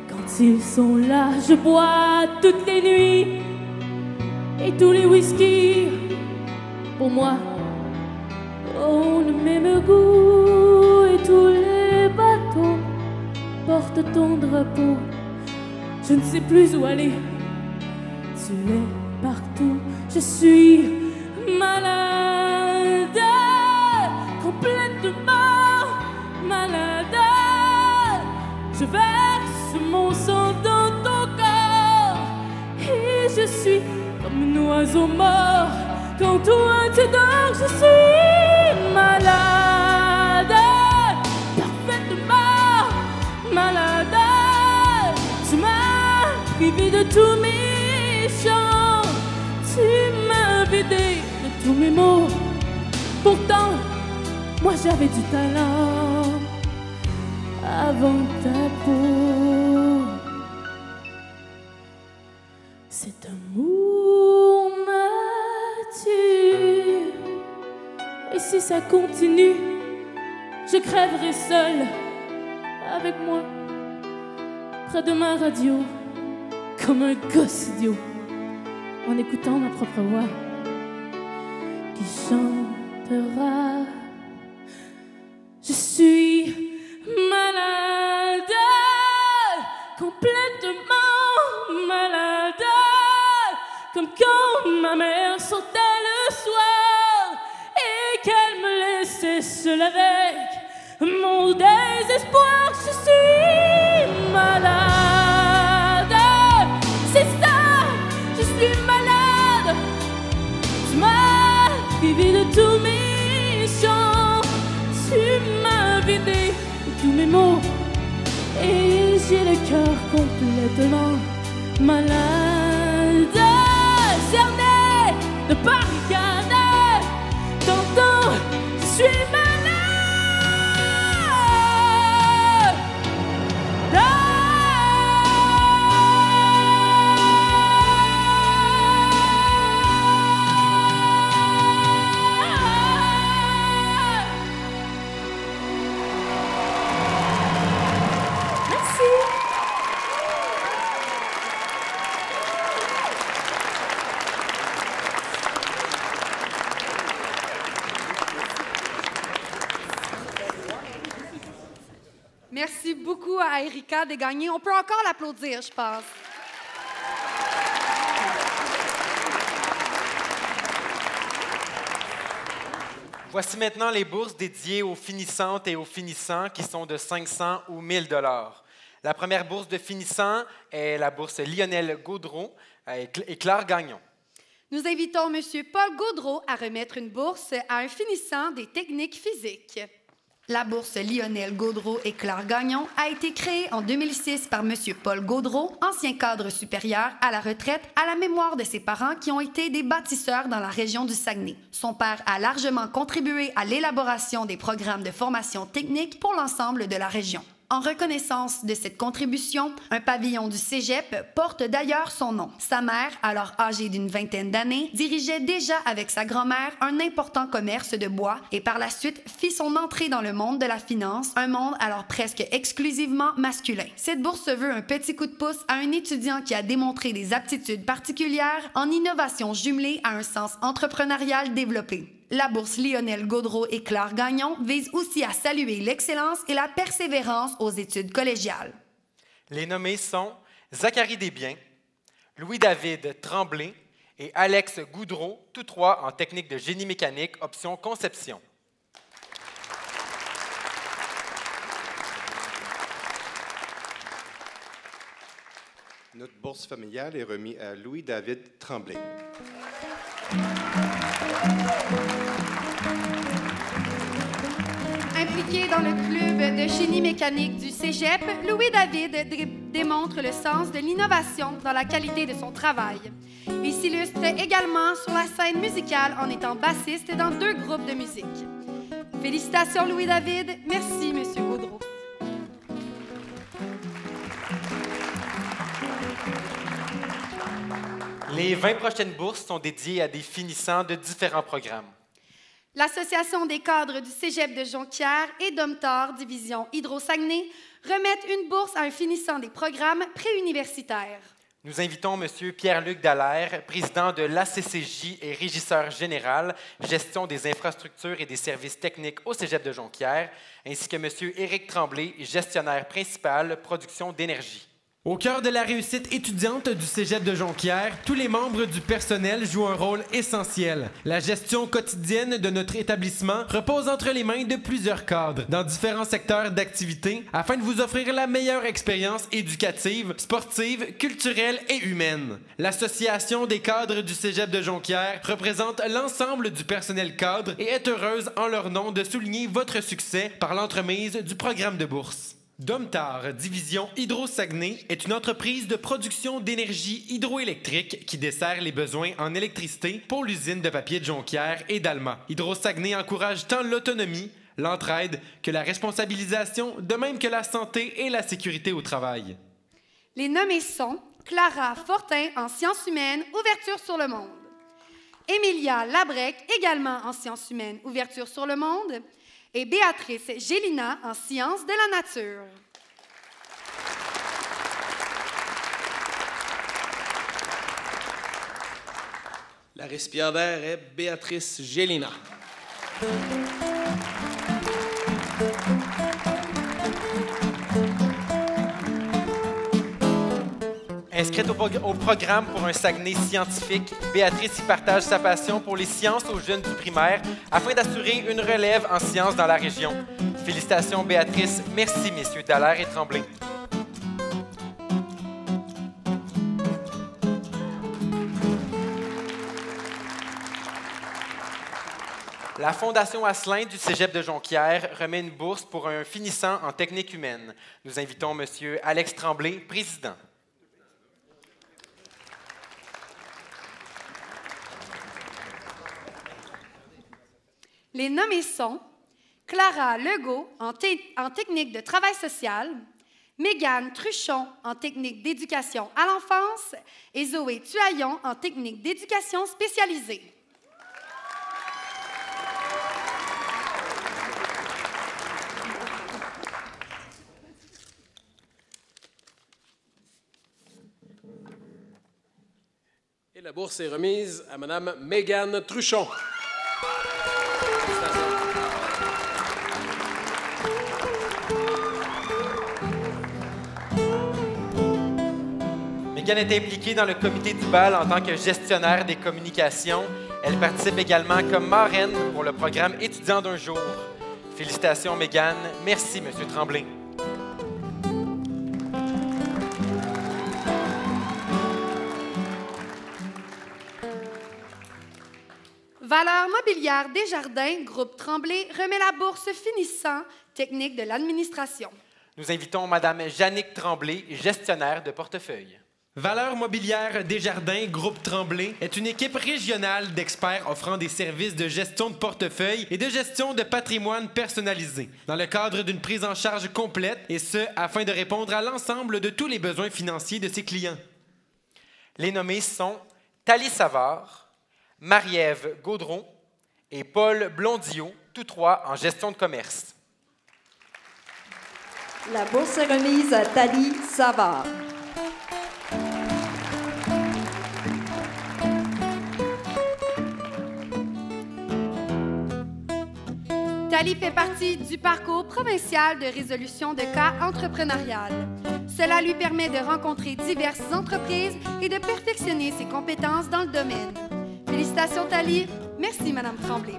Quand ils sont là, je bois toutes les nuits et tous les whisky. Pour moi, ont le même goût et tous les bateaux portent ton drapeau. Je ne sais plus où aller, tu es partout. Je suis malade, complètement malade. Je verse mon sang dans ton corps et je suis comme un oiseau mort. Quand toi tu dors, je suis malade, parfaitement malade. Tu m'as privé de tous mes chants, tu m'as vidé de tous mes mots. Pourtant, moi j'avais du talent avant ta peau. Cet amour me tue. Et si ça continue, je crèverai seule avec moi, près de ma radio, comme un gosse idiot, en écoutant ma propre voix qui chantera. Je suis malade, complètement malade, comme quand ma mère sortait le soir et qu'elle me laissait seule avec mon désespoir. Je suis malade, c'est ça, je suis malade. Tu m'as privé de tous mes chants, tu m'as vidé de tous mes mots et j'ai le cœur complètement malade. Cerné de barricades, t'entends, je suis malade. Merci beaucoup à Erika de gagner. On peut encore l'applaudir, je pense. Voici maintenant les bourses dédiées aux finissantes et aux finissants qui sont de 500 ou 1 000 $. La première bourse de finissant est la bourse Lionel Gaudreau et Claire Gagnon. Nous invitons M. Paul Gaudreau à remettre une bourse à un finissant des techniques physiques. La bourse Lionel Gaudreau et Claire Gagnon a été créée en 2006 par M. Paul Gaudreau, ancien cadre supérieur à la retraite, à la mémoire de ses parents qui ont été des bâtisseurs dans la région du Saguenay. Son père a largement contribué à l'élaboration des programmes de formation technique pour l'ensemble de la région. En reconnaissance de cette contribution, un pavillon du Cégep porte d'ailleurs son nom. Sa mère, alors âgée d'une vingtaine d'années, dirigeait déjà avec sa grand-mère un important commerce de bois et par la suite fit son entrée dans le monde de la finance, un monde alors presque exclusivement masculin. Cette bourse se veut un petit coup de pouce à un étudiant qui a démontré des aptitudes particulières en innovation jumelée à un sens entrepreneurial développé. La bourse Lionel Gaudreau et Claire Gagnon vise aussi à saluer l'excellence et la persévérance aux études collégiales. Les nommés sont Zachary Desbiens, Louis-David Tremblay et Alex Goudreau, tous trois en technique de génie mécanique, option conception. Notre bourse familiale est remise à Louis-David Tremblay. Impliqué dans le club de génie mécanique du Cégep, Louis-David démontre le sens de l'innovation dans la qualité de son travail. Il s'illustre également sur la scène musicale en étant bassiste dans 2 groupes de musique. Félicitations Louis-David, merci Monsieur Gaudreau. Les 20 prochaines bourses sont dédiées à des finissants de différents programmes. L'Association des cadres du Cégep de Jonquière et Domtar, division Hydro-Saguenay, remettent une bourse à un finissant des programmes préuniversitaires. Nous invitons M. Pierre-Luc Dallaire, président de l'ACCJ et régisseur général, gestion des infrastructures et des services techniques au Cégep de Jonquière, ainsi que M. Éric Tremblay, gestionnaire principal, production d'énergie. Au cœur de la réussite étudiante du Cégep de Jonquière, tous les membres du personnel jouent un rôle essentiel. La gestion quotidienne de notre établissement repose entre les mains de plusieurs cadres dans différents secteurs d'activité afin de vous offrir la meilleure expérience éducative, sportive, culturelle et humaine. L'Association des cadres du Cégep de Jonquière représente l'ensemble du personnel cadre et est heureuse en leur nom de souligner votre succès par l'entremise du programme de bourse. Domtar, division Hydro-Saguenay, est une entreprise de production d'énergie hydroélectrique qui dessert les besoins en électricité pour l'usine de papier de Jonquière et d'Alma. Hydro-Saguenay encourage tant l'autonomie, l'entraide que la responsabilisation, de même que la santé et la sécurité au travail. Les nommés sont Clara Fortin en sciences humaines, ouverture sur le monde. Émilia Labrec, également en sciences humaines, ouverture sur le monde. Et Béatrice Gélina en sciences de la nature. La récipiendaire est Béatrice Gélina. Inscrite au programme pour un Saguenay scientifique, Béatrice y partage sa passion pour les sciences aux jeunes du primaire afin d'assurer une relève en sciences dans la région. Félicitations Béatrice, merci messieurs Dallaire et Tremblay. La Fondation Asselin du Cégep de Jonquière remet une bourse pour un finissant en technique humaine. Nous invitons M. Alex Tremblay, président. Les nommés sont Clara Legault en technique de travail social, Mégane Truchon en technique d'éducation à l'enfance et Zoé Tuaillon en technique d'éducation spécialisée. Et la bourse est remise à Mme Mégane Truchon. Mégane est impliquée dans le comité du bal en tant que gestionnaire des communications. Elle participe également comme marraine pour le programme étudiant d'un jour. Félicitations Mégane. Merci M. Tremblay. Valeurs mobilières Desjardins, groupe Tremblay, remet la bourse finissant technique de l'administration. Nous invitons Mme Jannick Tremblay, gestionnaire de portefeuille. Valeurs mobilières Desjardins, groupe Tremblay, est une équipe régionale d'experts offrant des services de gestion de portefeuille et de gestion de patrimoine personnalisé, dans le cadre d'une prise en charge complète, et ce, afin de répondre à l'ensemble de tous les besoins financiers de ses clients. Les nommés sont Thalie Savard, Marie-Ève Gaudron et Paul Blondiot, tous trois en gestion de commerce. La bourse est remise à Thalie Savard. Thalie fait partie du parcours provincial de résolution de cas entrepreneurial. Cela lui permet de rencontrer diverses entreprises et de perfectionner ses compétences dans le domaine. Félicitations Thalie. Merci Mme Tremblay.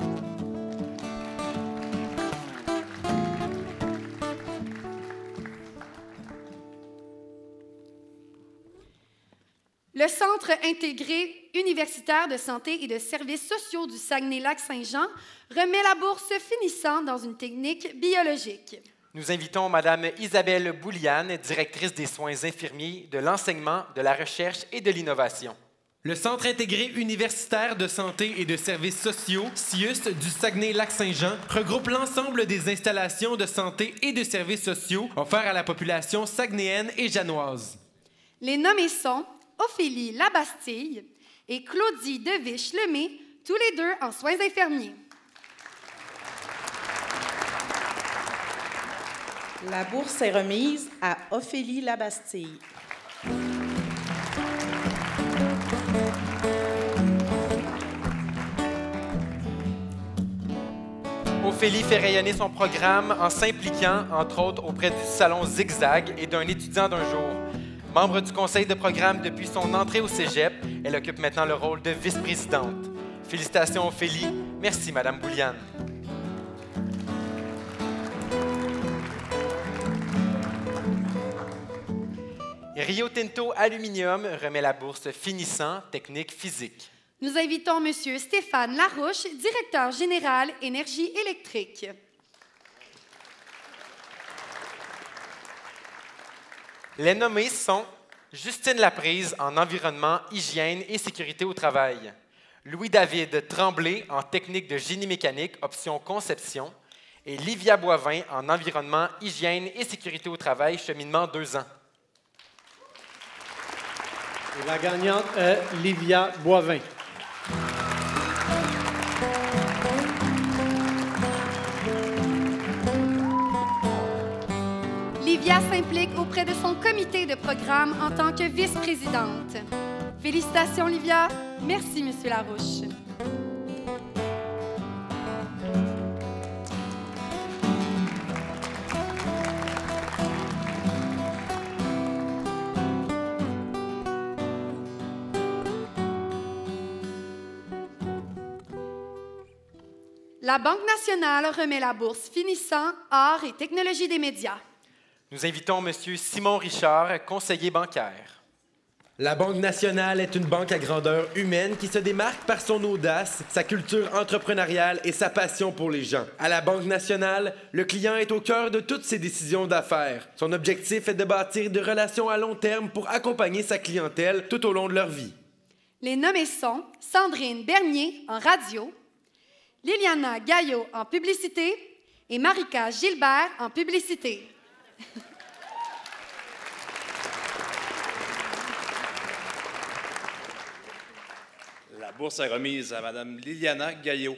Le Centre intégré universitaire de santé et de services sociaux du Saguenay-Lac-Saint-Jean remet la bourse finissant dans une technique biologique. Nous invitons Mme Isabelle Bouliane, directrice des soins infirmiers, de l'enseignement, de la recherche et de l'innovation. Le Centre intégré universitaire de santé et de services sociaux, CIUS, du Saguenay-Lac-Saint-Jean, regroupe l'ensemble des installations de santé et de services sociaux offerts à la population saguenéenne et janoise. Les nommés sont Ophélie Labastille, et Claudie Deviche-Lemay, tous les deux en soins infirmiers. La bourse est remise à Ophélie Labastille. Ophélie fait rayonner son programme en s'impliquant, entre autres, auprès du Salon Zigzag et d'un étudiant d'un jour. Membre du conseil de programme depuis son entrée au cégep, elle occupe maintenant le rôle de vice-présidente. Félicitations, Ophélie. Merci, Madame Bouliane. Rio Tinto Aluminium remet la bourse Finissant Technique Physique. Nous invitons M. Stéphane Larouche, directeur général Énergie électrique. Les nommés sont Justine Laprise en environnement, hygiène et sécurité au travail, Louis-David Tremblay en technique de génie mécanique, option conception, et Livia Boivin en environnement, hygiène et sécurité au travail, cheminement 2 ans. Et la gagnante est Livia Boivin. Livia s'implique auprès de son comité de programme en tant que vice-présidente. Félicitations, Livia. Merci, M. Larouche. La Banque nationale remet la bourse Finissant Arts et technologies des médias. Nous invitons M. Simon Richard, conseiller bancaire. La Banque nationale est une banque à grandeur humaine qui se démarque par son audace, sa culture entrepreneuriale et sa passion pour les gens. À la Banque nationale, le client est au cœur de toutes ses décisions d'affaires. Son objectif est de bâtir des relations à long terme pour accompagner sa clientèle tout au long de leur vie. Les nommés sont Sandrine Bernier en radio, Liliana Gaillot en publicité et Marika Gilbert en publicité. La bourse est remise à Mme Liliana Gaillot.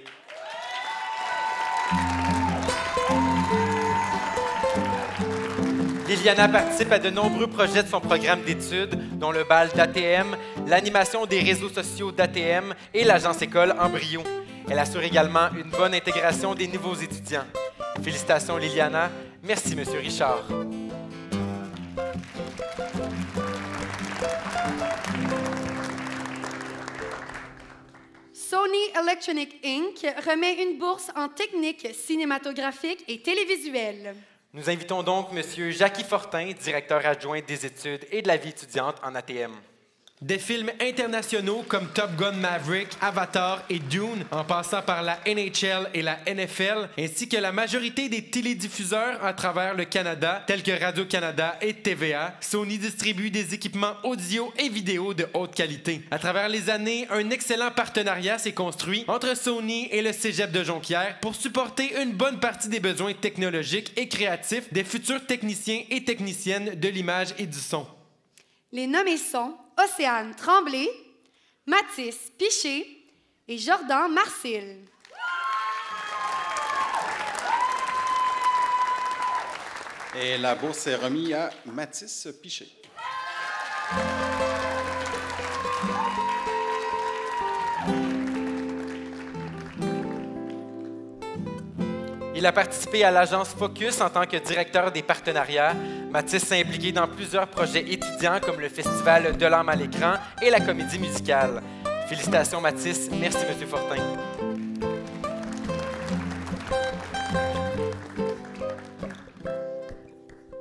Liliana participe à de nombreux projets de son programme d'études, dont le bal d'ATM, l'animation des réseaux sociaux d'ATM et l'agence école Embryo. Elle assure également une bonne intégration des nouveaux étudiants. Félicitations, Liliana. Merci, M. Richard. Sony Electronic Inc. remet une bourse en technique cinématographique et télévisuelle. Nous invitons donc M. Jackie Fortin, directeur adjoint des études et de la vie étudiante en ATM. Des films internationaux comme Top Gun Maverick, Avatar et Dune, en passant par la NHL et la NFL, ainsi que la majorité des télédiffuseurs à travers le Canada, tels que Radio-Canada et TVA, Sony distribue des équipements audio et vidéo de haute qualité. À travers les années, un excellent partenariat s'est construit entre Sony et le Cégep de Jonquière pour supporter une bonne partie des besoins technologiques et créatifs des futurs techniciens et techniciennes de l'image et du son. Les nommés sont Océane Tremblay, Mathis Piché et Jordan Marcil. Et la bourse est remise à Mathis Piché. Il a participé à l'agence Focus en tant que directeur des partenariats. Mathis s'est impliqué dans plusieurs projets étudiants comme le Festival de l'âme à l'écran et la comédie musicale. Félicitations, Mathis. Merci, M. Fortin.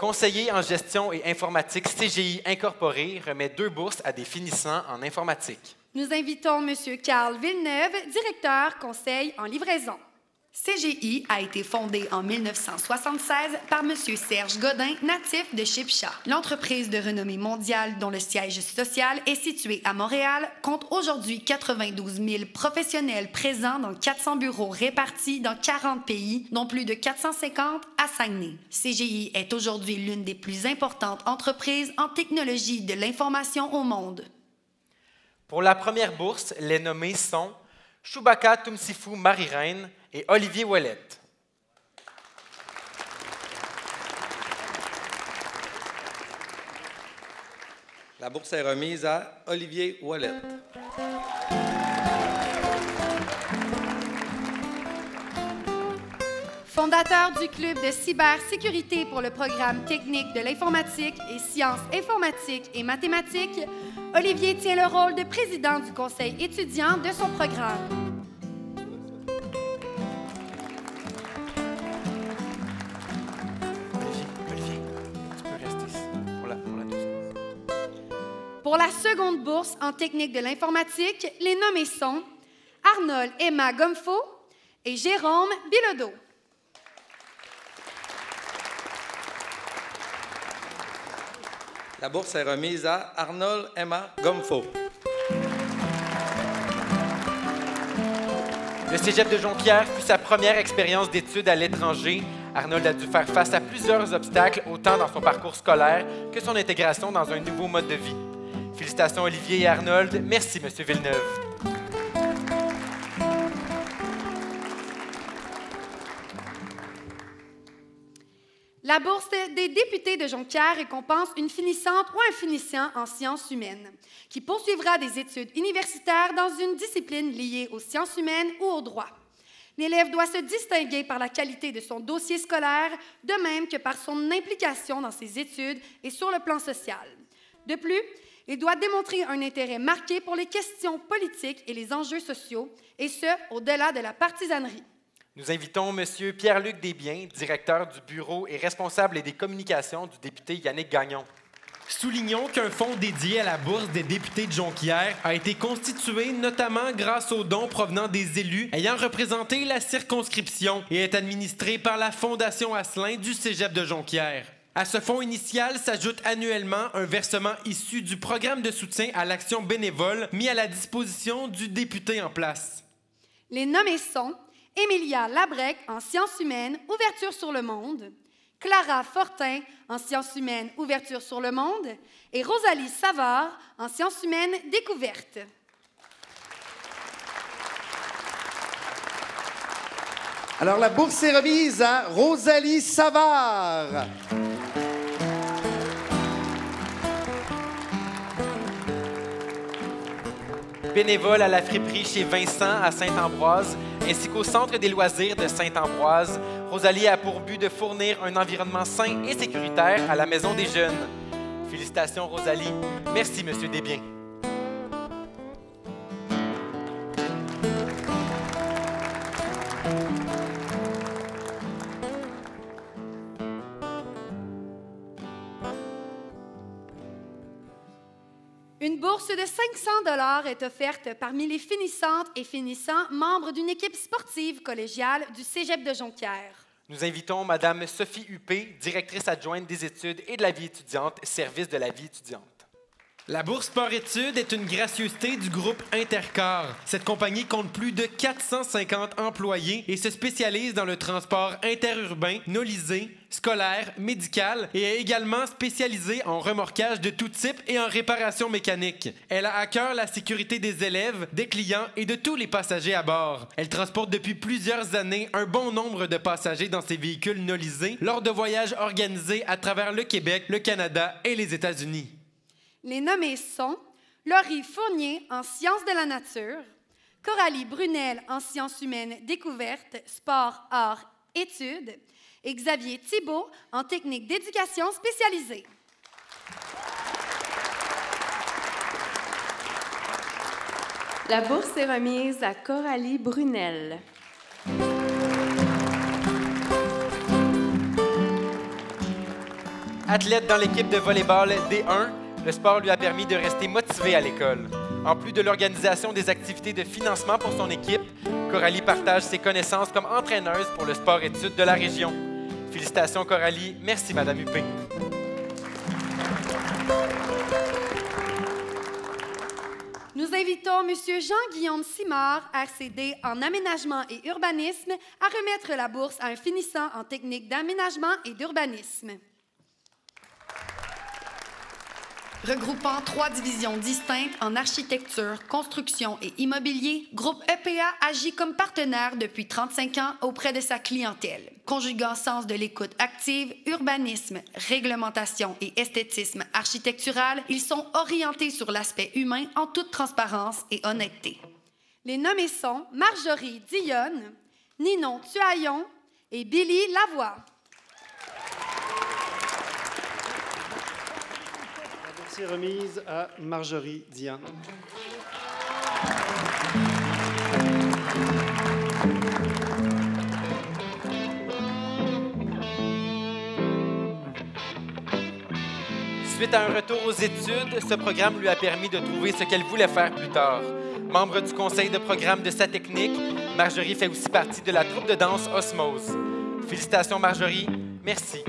Conseiller en gestion et informatique CGI Incorporé remet 2 bourses à des finissants en informatique. Nous invitons M. Carl Villeneuve, directeur conseil en livraison. CGI a été fondée en 1976 par M. Serge Godin, natif de Chipcha. L'entreprise de renommée mondiale, dont le siège social est situé à Montréal, compte aujourd'hui 92 000 professionnels présents dans 400 bureaux répartis dans 40 pays, dont plus de 450 à Saguenay. CGI est aujourd'hui l'une des plus importantes entreprises en technologie de l'information au monde. Pour la première bourse, les nommés sont Chewbacca Tumsifou Marie-Reine et Olivier Ouellette. La bourse est remise à Olivier Ouellette. Fondateur du club de cybersécurité pour le programme technique de l'informatique et sciences informatiques et mathématiques, Olivier tient le rôle de président du conseil étudiant de son programme. Olivier, tu peux rester ici pour la deuxième. Pour la seconde bourse en technique de l'informatique, les nommés sont Arnold Emma Gomfo et Jérôme Bilodeau. La bourse est remise à Arnold Emma Gomfo. Le cégep de Jonquière fut sa première expérience d'études à l'étranger. Arnold a dû faire face à plusieurs obstacles, autant dans son parcours scolaire que son intégration dans un nouveau mode de vie. Félicitations Olivier et Arnold. Merci, M. Villeneuve. La bourse des députés de Jonquière récompense une finissante ou un finissant en sciences humaines qui poursuivra des études universitaires dans une discipline liée aux sciences humaines ou au droit. L'élève doit se distinguer par la qualité de son dossier scolaire, de même que par son implication dans ses études et sur le plan social. De plus, il doit démontrer un intérêt marqué pour les questions politiques et les enjeux sociaux, et ce, au-delà de la partisanerie. Nous invitons M. Pierre-Luc Desbiens, directeur du bureau et responsable des communications du député Yannick Gagnon. Soulignons qu'un fonds dédié à la bourse des députés de Jonquière a été constitué notamment grâce aux dons provenant des élus ayant représenté la circonscription et est administré par la Fondation Asselin du cégep de Jonquière. À ce fonds initial s'ajoute annuellement un versement issu du programme de soutien à l'action bénévole mis à la disposition du député en place. Les nommés sont Émilia Labrec en sciences humaines, ouverture sur le monde, Clara Fortin en sciences humaines, ouverture sur le monde, et Rosalie Savard en sciences humaines, découverte. Alors, la bourse est remise à Rosalie Savard. Bénévole à la friperie chez Vincent à Saint-Ambroise, ainsi qu'au Centre des loisirs de Saint-Ambroise, Rosalie a pour but de fournir un environnement sain et sécuritaire à la Maison des Jeunes. Félicitations, Rosalie. Merci, M. Desbiens. Une bourse de 500 $ est offerte parmi les finissantes et finissants membres d'une équipe sportive collégiale du cégep de Jonquière. Nous invitons Mme Sophie Huppé, directrice adjointe des études et de la vie étudiante, service de la vie étudiante. La bourse Sport-Études est une gracieuseté du groupe Intercar. Cette compagnie compte plus de 450 employés et se spécialise dans le transport interurbain, nolisé, scolaire, médical et est également spécialisée en remorquage de tout type et en réparation mécanique. Elle a à cœur la sécurité des élèves, des clients et de tous les passagers à bord. Elle transporte depuis plusieurs années un bon nombre de passagers dans ses véhicules nolisés lors de voyages organisés à travers le Québec, le Canada et les États-Unis. Les nommés sont Laurie Fournier en sciences de la nature, Coralie Brunel en sciences humaines découvertes, sport, arts, études et Xavier Thibault en technique d'éducation spécialisée. La bourse est remise à Coralie Brunel. Athlète dans l'équipe de volleyball D1, le sport lui a permis de rester motivé à l'école. En plus de l'organisation des activités de financement pour son équipe, Coralie partage ses connaissances comme entraîneuse pour le sport-études de la région. Félicitations, Coralie. Merci, Mme Huppé. Nous invitons M. Jean-Guillaume Simard, RCD en aménagement et urbanisme, à remettre la bourse à un finissant en technique d'aménagement et d'urbanisme. Regroupant 3 divisions distinctes en architecture, construction et immobilier, Groupe EPA agit comme partenaire depuis 35 ans auprès de sa clientèle. Conjuguant sens de l'écoute active, urbanisme, réglementation et esthétisme architectural, ils sont orientés sur l'aspect humain en toute transparence et honnêteté. Les nommés sont Marjorie Dionne, Ninon Tuaillon et Billy Lavoie. La bourse est remise à Marjorie Dionne. Suite à un retour aux études, ce programme lui a permis de trouver ce qu'elle voulait faire plus tard. Membre du conseil de programme de sa technique, Marjorie fait aussi partie de la troupe de danse Osmose. Félicitations Marjorie, merci.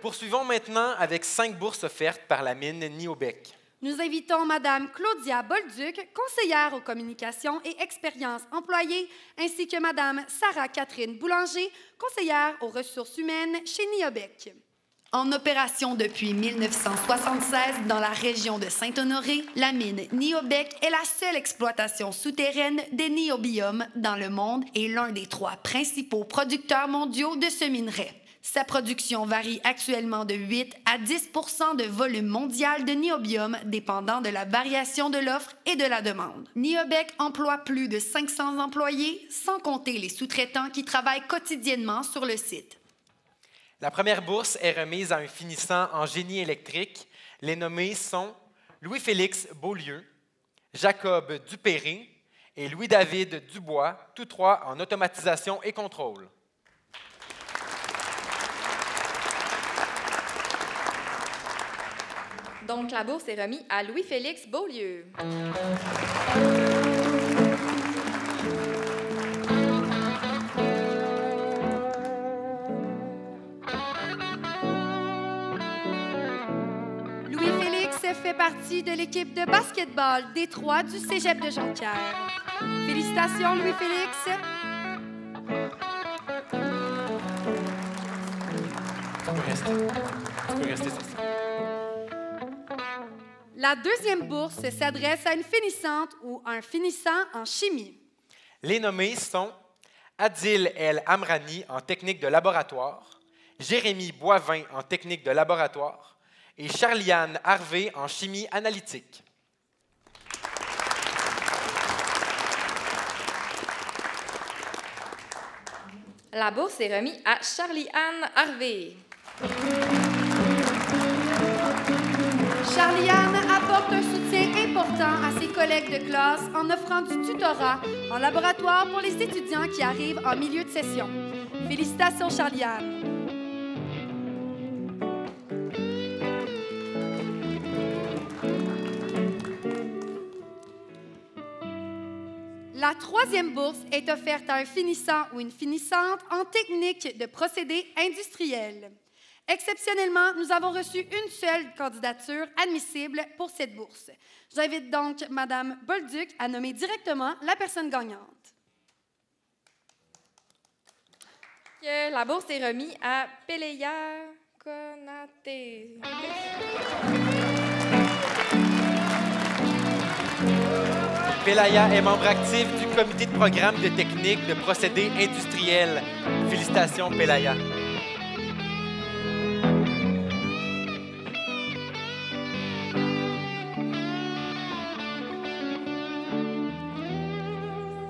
Poursuivons maintenant avec 5 bourses offertes par la mine Niobec. Nous invitons Mme Claudia Bolduc, conseillère aux communications et expériences employées, ainsi que Mme Sarah-Catherine Boulanger, conseillère aux ressources humaines chez Niobec. En opération depuis 1976 dans la région de Saint-Honoré, la mine Niobec est la seule exploitation souterraine des niobiomes dans le monde et l'un des 3 principaux producteurs mondiaux de ce minerai. Sa production varie actuellement de 8 à 10 % de volume mondial de niobium, dépendant de la variation de l'offre et de la demande. Niobec emploie plus de 500 employés, sans compter les sous-traitants qui travaillent quotidiennement sur le site. La première bourse est remise à un finissant en génie électrique. Les nommés sont Louis-Félix Beaulieu, Jacob Dupéré et Louis-David Dubois, tous 3 en automatisation et contrôle. Donc, la bourse est remise à Louis-Félix Beaulieu. Louis-Félix fait partie de l'équipe de basketball D3 du Cégep de Jonquière. Félicitations, Louis-Félix. Tu peux rester sur ça. La deuxième bourse s'adresse à une finissante ou un finissant en chimie. Les nommés sont Adil El Amrani en technique de laboratoire, Jérémy Boivin en technique de laboratoire et Charliane Harvey en chimie analytique. La bourse est remise à Charlie-Anne Harvey. Charlie-Anne apporte un soutien important à ses collègues de classe en offrant du tutorat en laboratoire pour les étudiants qui arrivent en milieu de session. Félicitations, Charlie-Anne. La troisième bourse est offerte à un finissant ou une finissante en technique de procédés industriels. Exceptionnellement, nous avons reçu une seule candidature admissible pour cette bourse. J'invite donc Mme Bolduc à nommer directement la personne gagnante. La bourse est remise à Péléa Konaté. Pélaya est membre actif du comité de programme de technique de procédés industriels. Félicitations, Pélaya.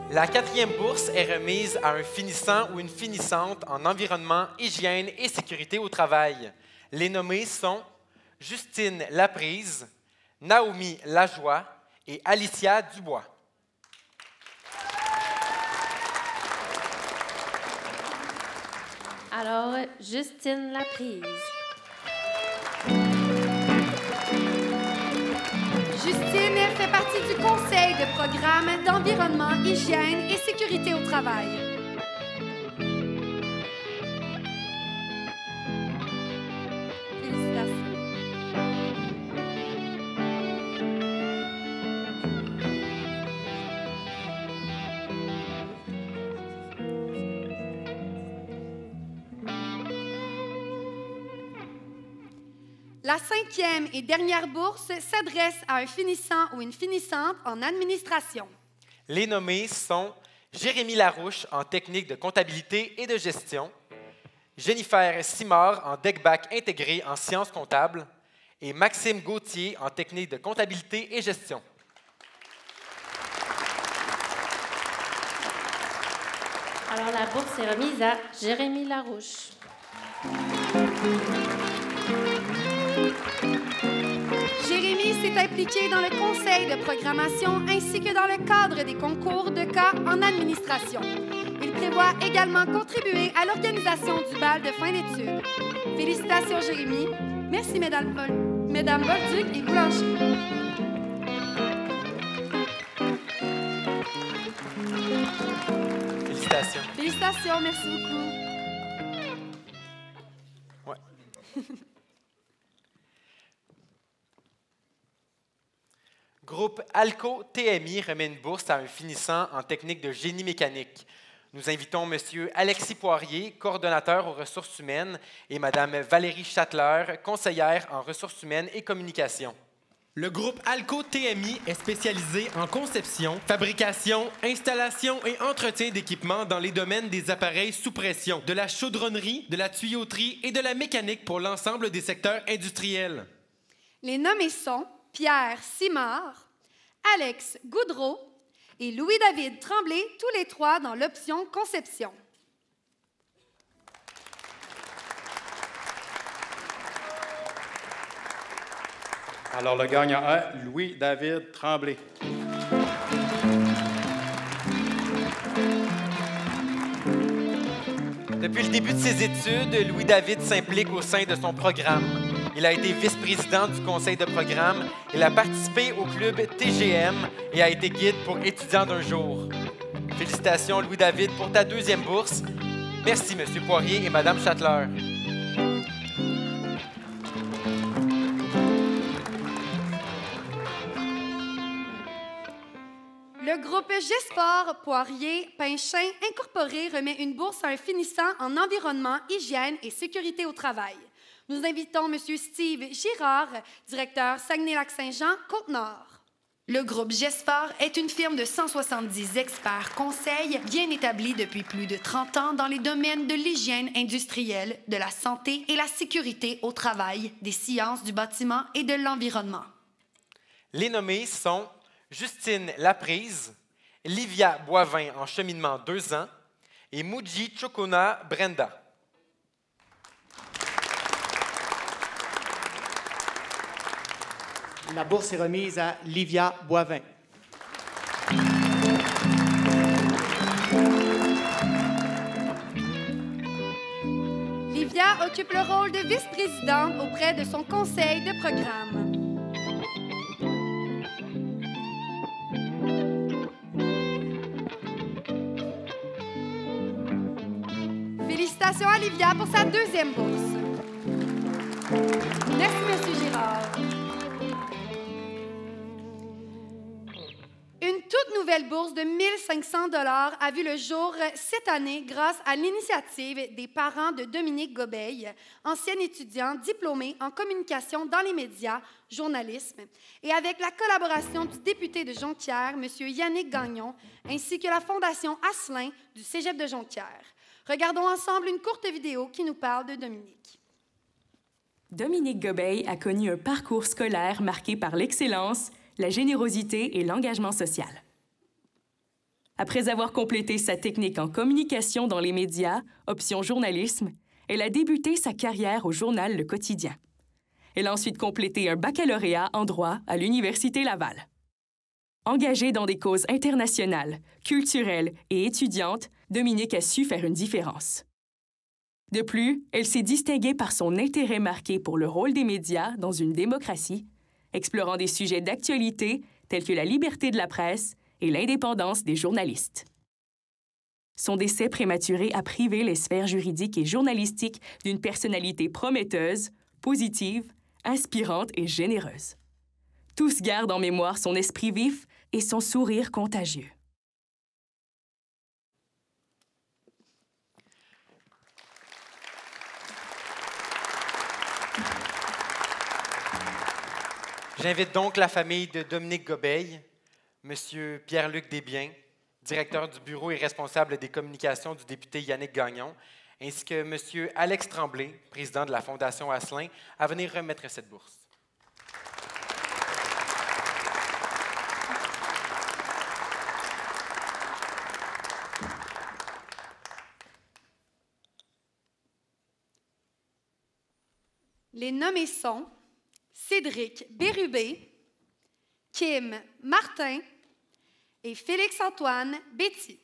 La quatrième bourse est remise à un finissant ou une finissante en environnement, hygiène et sécurité au travail. Les nommés sont Justine Laprise, Naomi Lajoie et Alicia Dubois. Alors, Justine Laprise. Justine fait partie du conseil de programme d'environnement, hygiène et sécurité au travail. Félicitations. La 5e et dernière bourse s'adresse à un finissant ou une finissante en administration. Les nommés sont Jérémy Larouche en technique de comptabilité et de gestion, Jennifer Simard en DEC-BAC intégré en sciences comptables et Maxime Gauthier en technique de comptabilité et gestion. Alors, la bourse est remise à Jérémy Larouche. Jérémy s'est impliqué dans le conseil de programmation ainsi que dans le cadre des concours de cas en administration. Il prévoit également contribuer à l'organisation du bal de fin d'études. Félicitations, Jérémy. Merci, Mesdames Bolduc et Boulanger. Félicitations. Félicitations, merci beaucoup. Ouais. Groupe Alco TMI remet une bourse à un finissant en technique de génie mécanique. Nous invitons M. Alexis Poirier, coordonnateur aux ressources humaines, et Mme Valérie Chatler, conseillère en ressources humaines et communication. Le groupe Alco TMI est spécialisé en conception, fabrication, installation et entretien d'équipements dans les domaines des appareils sous pression, de la chaudronnerie, de la tuyauterie et de la mécanique pour l'ensemble des secteurs industriels. Les nommés sont Pierre Simard, Alex Goudreau et Louis-David Tremblay, tous les trois dans l'option conception. Alors, le gagnant est Louis-David Tremblay. Depuis le début de ses études, Louis-David s'implique au sein de son programme. Il a été vice-président du conseil de programme, il a participé au club TGM et a été guide pour étudiants d'un jour. Félicitations, Louis-David, pour ta 2e bourse. Merci, M. Poirier et Mme Chatler. Le groupe Gesport Poirier Pinchin Incorporé remet une bourse à un finissant en environnement, hygiène et sécurité au travail. Nous invitons M. Steve Girard, directeur Saguenay-Lac-Saint-Jean, Côte-Nord. Le groupe Gesport est une firme de 170 experts conseils bien établis depuis plus de 30 ans dans les domaines de l'hygiène industrielle, de la santé et la sécurité au travail, des sciences du bâtiment et de l'environnement. Les nommés sont Justine Laprise, Livia Boivin en cheminement 2 ans et Muji Chokona Brenda. La bourse est remise à Livia Boivin. Livia occupe le rôle de vice-présidente auprès de son conseil de programme. Félicitations à Livia pour sa 2e bourse. Merci, M. Girard. Une toute nouvelle bourse de 1 500 $ a vu le jour cette année grâce à l'initiative des parents de Dominique Gobeil, ancienne étudiante diplômée en communication dans les médias, journalisme, et avec la collaboration du député de Jonquière, M. Yannick Gagnon, ainsi que la Fondation Asselin du Cégep de Jonquière. Regardons ensemble une courte vidéo qui nous parle de Dominique. Dominique Gobeil a connu un parcours scolaire marqué par l'excellence, la générosité et l'engagement social. Après avoir complété sa technique en communication dans les médias, option journalisme, elle a débuté sa carrière au journal Le Quotidien. Elle a ensuite complété un baccalauréat en droit à l'Université Laval. Engagée dans des causes internationales, culturelles et étudiantes, Dominique a su faire une différence. De plus, elle s'est distinguée par son intérêt marqué pour le rôle des médias dans une démocratie, explorant des sujets d'actualité tels que la liberté de la presse et l'indépendance des journalistes. Son décès prématuré a privé les sphères juridiques et journalistiques d'une personnalité prometteuse, positive, inspirante et généreuse. Tous gardent en mémoire son esprit vif et son sourire contagieux. J'invite donc la famille de Dominique Gobeil, M. Pierre-Luc Desbiens, directeur du bureau et responsable des communications du député Yannick Gagnon, ainsi que M. Alex Tremblay, président de la Fondation Asselin, à venir remettre cette bourse. Les nommés sont Cédric Bérubé, Kim Martin et Félix-Antoine Betty.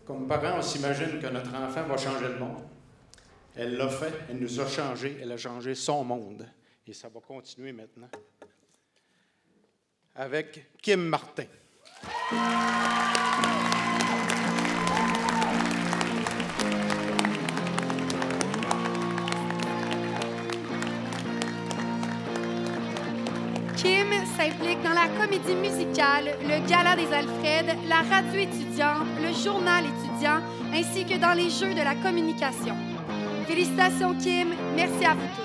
Comme parents, on s'imagine que notre enfant va changer le monde. Elle l'a fait, elle nous a changé, elle a changé son monde. Et ça va continuer maintenant. Avec Kim Martin. Kim s'implique dans la comédie musicale, le Gala des Alfreds, la radio étudiante, le journal étudiant, ainsi que dans les jeux de la communication. Félicitations Kim, merci à vous tous.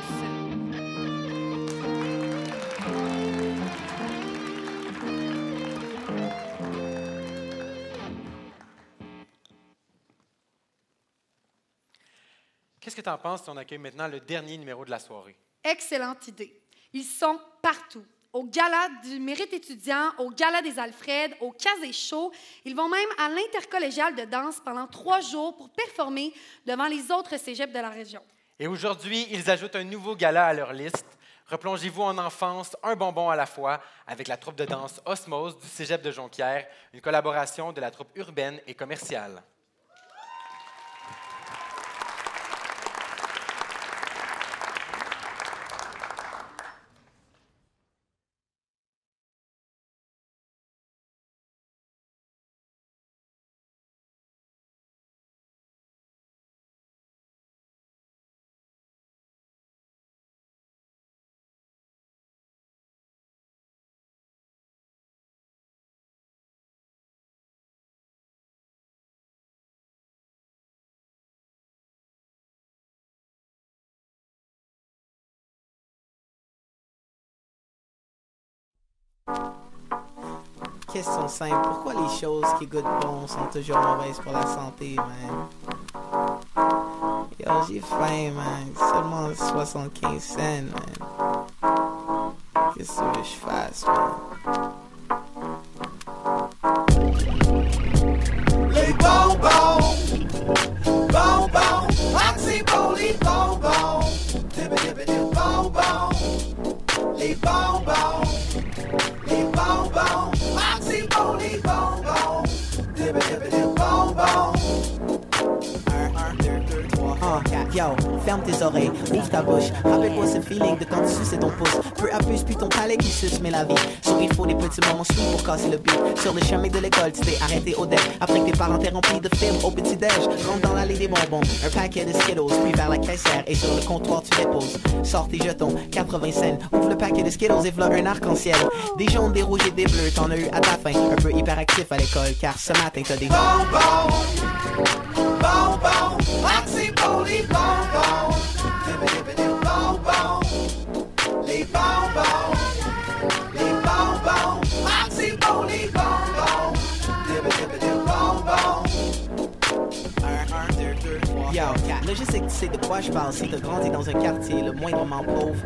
Qu'est-ce que tu en penses si on accueille maintenant le dernier numéro de la soirée? Excellente idée. Ils sont partout. Au Gala du Mérite étudiant, au Gala des Alfreds, au Casé Show. Ils vont même à l'intercollégial de danse pendant 3 jours pour performer devant les autres cégeps de la région. Et aujourd'hui, ils ajoutent un nouveau gala à leur liste. Replongez-vous en enfance, un bonbon à la fois, avec la troupe de danse Osmose du cégep de Jonquière, une collaboration de la troupe urbaine et commerciale. Question simple, pourquoi les choses qui goûtent bon sont toujours mauvaises pour la santé, man? Yo, j'ai faim, man. Seulement 75 cents, man. Qu'est-ce que je fasse, man? Les bonbons, bonbons, Maxi pour les bonbons, bonbons, les bonbons, les bonbons, Maxi pour les bonbons, bonbons. 1, 2, 3, 4. Yo, ferme tes oreilles, ouvre ta bouche. Rappelle-toi ce feeling de quand tu suces ton pouce. Peu à peu, puis ton palais qui suce, mais la vie. Sur il faut des petits moments sweet pour casser le beat. Sur le chemin de l'école, tu t'es arrêté au deck. Après que tes parents t'aient rempli de fibres au petit-déj. Rentre dans l'allée des bonbons, un paquet de Skittles. Puis vers la caissière et sur le comptoir, tu déposes. Sors tes jetons, 80 cents. Ouvre le paquet de Skittles et v'là un arc-en-ciel. Des jaunes, des rouges et des bleus, t'en as eu à ta faim. Un peu hyperactif à l'école, car ce matin, t'as des bonbons, bonbons, Maxi pour les bonbons, bonbons, les bonbons, les bonbons, Maxi pour les bonbons, bonbons. 1, 2, 3. Yo, là je sais que tu sais de quoi je parle. Si t'as grandi dans un quartier le moindrement pauvre,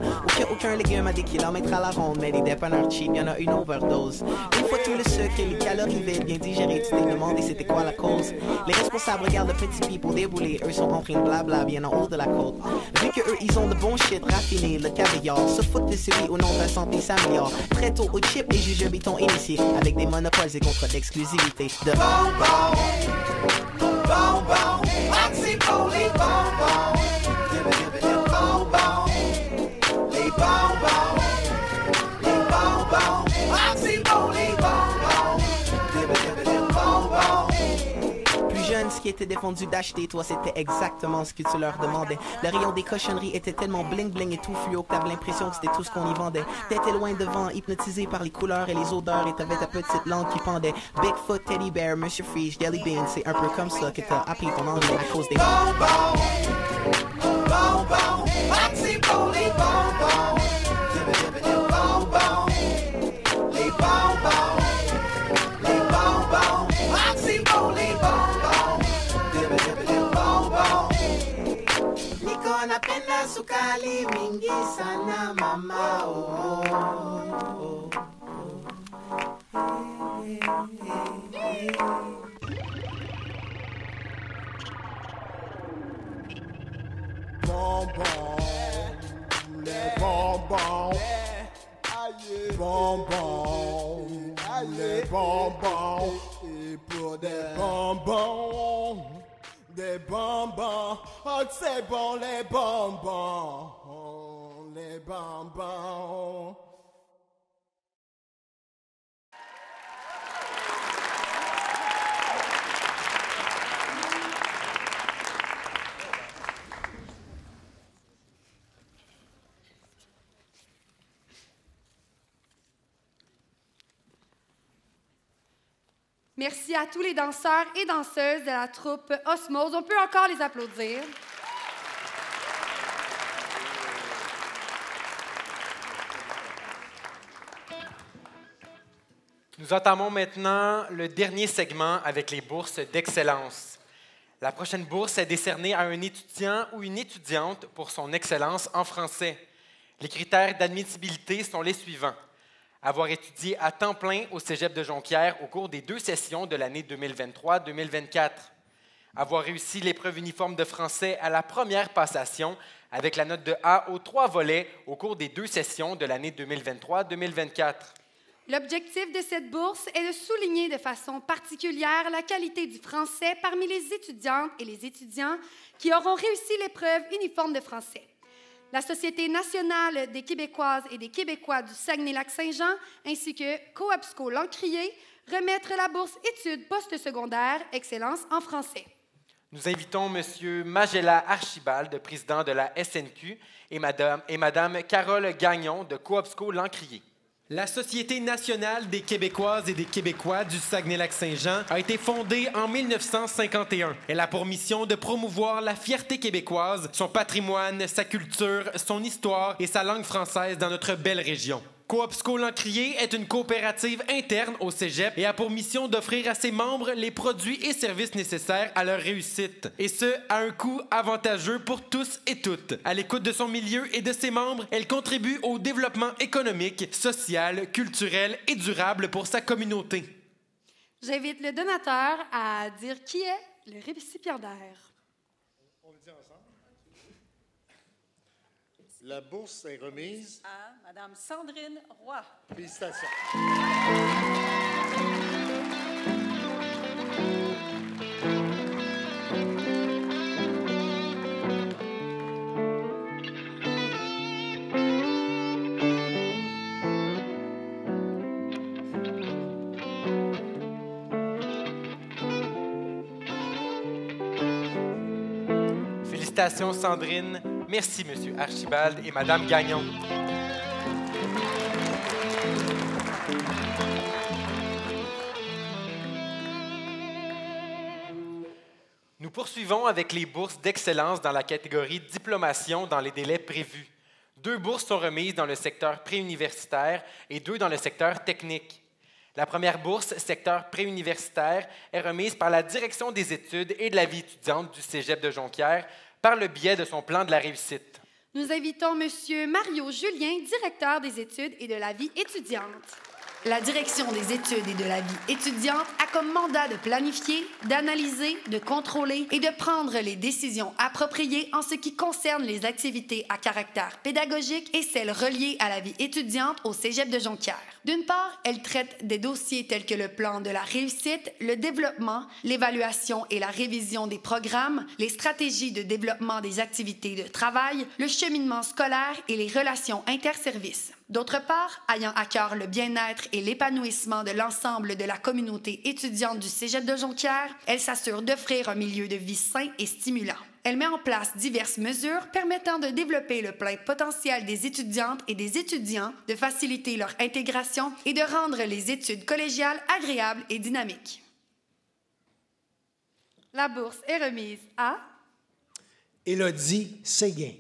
aucun légume à des kilomètres à la ronde, mais les dépanneurs cheap, y'en a une overdose. Une fois tout le sucre et les calories vides bien digérées, tu t'es demandé c'était quoi la cause. Les responsables regardent le petit pis pour débouler, eux sont en train de blabla bien en haut de la côte. Vu que eux ils ont de bons shit raffinés, le caviar, se foutent de celui au nom de la santé s'améliore. Très tôt au chip, les jujubes t'ont initié avec des monopoles et contrats d'exclusivité de bonbons, bonbons, Maxi pour les bonbons, bonbons, les bonbons, les bonbons, Maxi pour les bonbons, bonbons. Plus jeune, ce qui étaient défendus d'acheter. Toi, c'était exactement ce que tu leur demandais. Le rayon des cochonneries était tellement bling bling et tout fluo que t'avais l'impression que c'était tout ce qu'on y vendait. T'étais loin devant, hypnotisé par les couleurs et les odeurs, et t'avais ta petite langue qui pendait. Bigfoot, Teddy Bear, Monsieur Freeze, Jelly Bean, c'est un peu comme ça que t'as appris ton anglais à cause des bonbons. Bonbons, maxi pour les bonbons. Bonbons, les bonbons, les bonbons, maxi pour les bonbons. Bonbons. Niko napenda sukali mingi sana mama oh. Bonbons, les bonbons, bonbons, les bonbons, et pour des bonbons, oh c'est bon les bonbons, oh, les bonbons. Merci à tous les danseurs et danseuses de la troupe Osmose. On peut encore les applaudir. Nous entamons maintenant le dernier segment avec les bourses d'excellence. La prochaine bourse est décernée à un étudiant ou une étudiante pour son excellence en français. Les critères d'admissibilité sont les suivants. Avoir étudié à temps plein au Cégep de Jonquière au cours des 2 sessions de l'année 2023-2024. Avoir réussi l'épreuve uniforme de français à la première passation avec la note de A aux 3 volets au cours des 2 sessions de l'année 2023-2024. L'objectif de cette bourse est de souligner de façon particulière la qualité du français parmi les étudiantes et les étudiants qui auront réussi l'épreuve uniforme de français. La Société nationale des Québécoises et des Québécois du Saguenay-Lac-Saint-Jean, ainsi que Coopsco L'Encrier, remettre la bourse études postsecondaires Excellence en français. Nous invitons M. Magella Archibald, président de la SNQ, et Mme Carole Gagnon de Coopsco L'Encrier. La Société nationale des Québécoises et des Québécois du Saguenay-Lac-Saint-Jean a été fondée en 1951. Elle a pour mission de promouvoir la fierté québécoise, son patrimoine, sa culture, son histoire et sa langue française dans notre belle région. Coopsco L'Encrier est une coopérative interne au Cégep et a pour mission d'offrir à ses membres les produits et services nécessaires à leur réussite, et ce, à un coût avantageux pour tous et toutes. À l'écoute de son milieu et de ses membres, elle contribue au développement économique, social, culturel et durable pour sa communauté. J'invite le donateur à dire qui est le récipiendaire. On le dit ensemble. La bourse est remise à Mme Sandrine Roy. Félicitations. Félicitations, Sandrine. Merci, M. Archibald et Mme Gagnon. Nous poursuivons avec les bourses d'excellence dans la catégorie diplomation dans les délais prévus. 2 bourses sont remises dans le secteur préuniversitaire et 2 dans le secteur technique. La première bourse, secteur préuniversitaire, est remise par la Direction des études et de la vie étudiante du Cégep de Jonquière par le biais de son plan de la réussite. Nous invitons M. Mario Julien, directeur des études et de la vie étudiante. La Direction des études et de la vie étudiante a comme mandat de planifier, d'analyser, de contrôler et de prendre les décisions appropriées en ce qui concerne les activités à caractère pédagogique et celles reliées à la vie étudiante au Cégep de Jonquière. D'une part, elle traite des dossiers tels que le plan de la réussite, le développement, l'évaluation et la révision des programmes, les stratégies de développement des activités de travail, le cheminement scolaire et les relations interservices. D'autre part, ayant à cœur le bien-être et l'épanouissement de l'ensemble de la communauté étudiante du Cégep de Jonquière, elle s'assure d'offrir un milieu de vie sain et stimulant. Elle met en place diverses mesures permettant de développer le plein potentiel des étudiantes et des étudiants, de faciliter leur intégration et de rendre les études collégiales agréables et dynamiques. La bourse est remise à Élodie Séguin.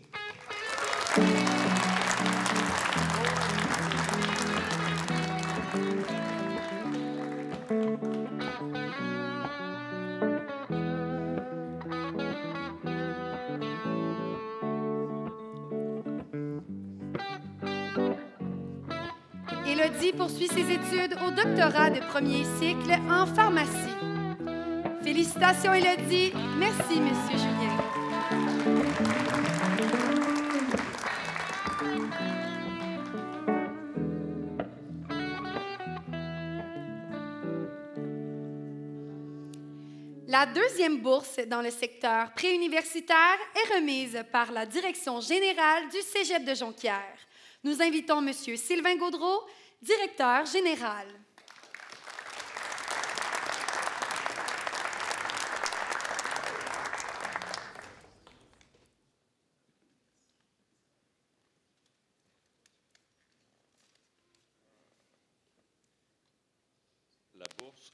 Élodie poursuit ses études au doctorat de premier cycle en pharmacie. Félicitations, Élodie. Merci, Monsieur Julien. La deuxième bourse dans le secteur préuniversitaire est remise par la Direction générale du Cégep de Jonquière. Nous invitons M. Sylvain Gaudreau, directeur général.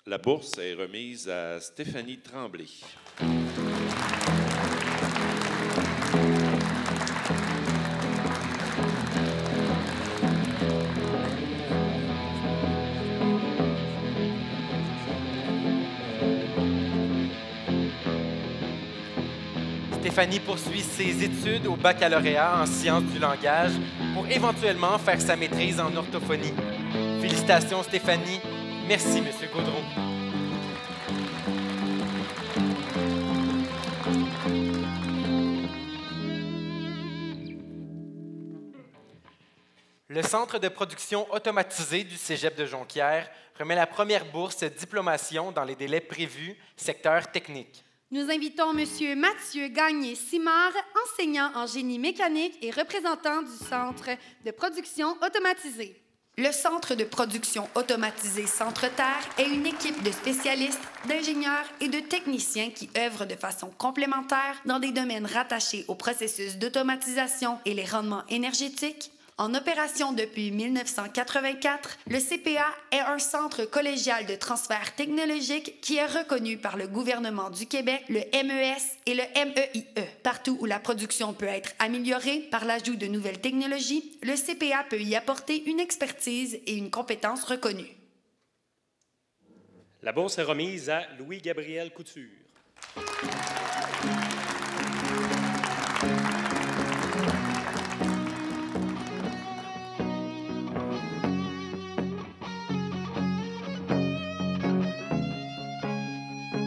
La bourse est remise à Stéphanie Tremblay. Stéphanie poursuit ses études au baccalauréat en sciences du langage pour éventuellement faire sa maîtrise en orthophonie. Félicitations, Stéphanie. Merci, M. Gaudreau. Le Centre de production automatisé du Cégep de Jonquière remet la première bourse diplomation dans les délais prévus, secteur technique. Nous invitons M. Mathieu Gagné-Simard, enseignant en génie mécanique et représentant du Centre de production automatisé. Le Centre de production automatisé Centre-Terre est une équipe de spécialistes, d'ingénieurs et de techniciens qui œuvrent de façon complémentaire dans des domaines rattachés au processus d'automatisation et les rendements énergétiques. En opération depuis 1984, le CPA est un centre collégial de transfert technologique qui est reconnu par le gouvernement du Québec, le MES et le MEIE. Partout où la production peut être améliorée par l'ajout de nouvelles technologies, le CPA peut y apporter une expertise et une compétence reconnue. La bourse est remise à Louis-Gabriel Couture.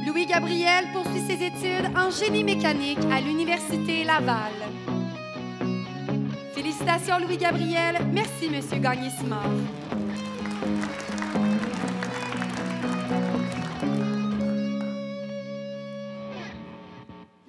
Louis-Gabriel poursuit ses études en génie mécanique à l'Université Laval. Félicitations, Louis-Gabriel. Merci, M. Gagné-Simard.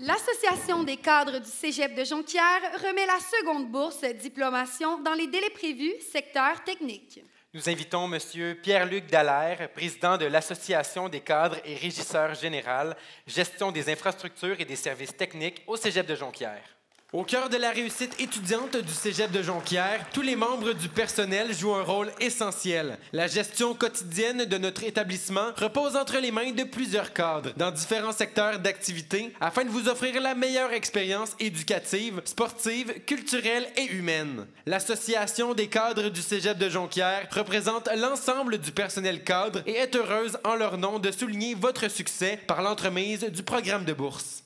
L'Association des cadres du Cégep de Jonquière remet la seconde bourse diplomation dans les délais prévus, secteur technique. Nous invitons M. Pierre-Luc Dallaire, président de l'Association des cadres et régisseurs général, gestion des infrastructures et des services techniques au Cégep de Jonquière. Au cœur de la réussite étudiante du Cégep de Jonquière, tous les membres du personnel jouent un rôle essentiel. La gestion quotidienne de notre établissement repose entre les mains de plusieurs cadres dans différents secteurs d'activité afin de vous offrir la meilleure expérience éducative, sportive, culturelle et humaine. L'Association des cadres du Cégep de Jonquière représente l'ensemble du personnel cadre et est heureuse en leur nom de souligner votre succès par l'entremise du programme de bourse.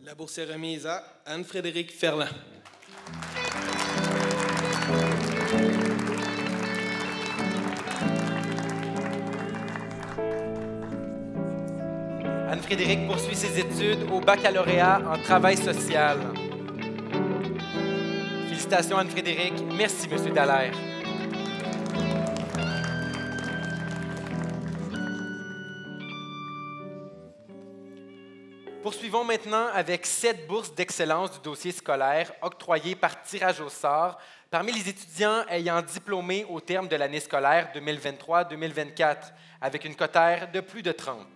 La bourse est remise à Anne-Frédérique Ferland. Anne-Frédérique poursuit ses études au baccalauréat en travail social. Félicitations, Anne-Frédérique. Merci, M. Dallaire. Poursuivons maintenant avec 7 bourses d'excellence du dossier scolaire octroyées par tirage au sort parmi les étudiants ayant diplômé au terme de l'année scolaire 2023-2024, avec une quotaire de plus de 30.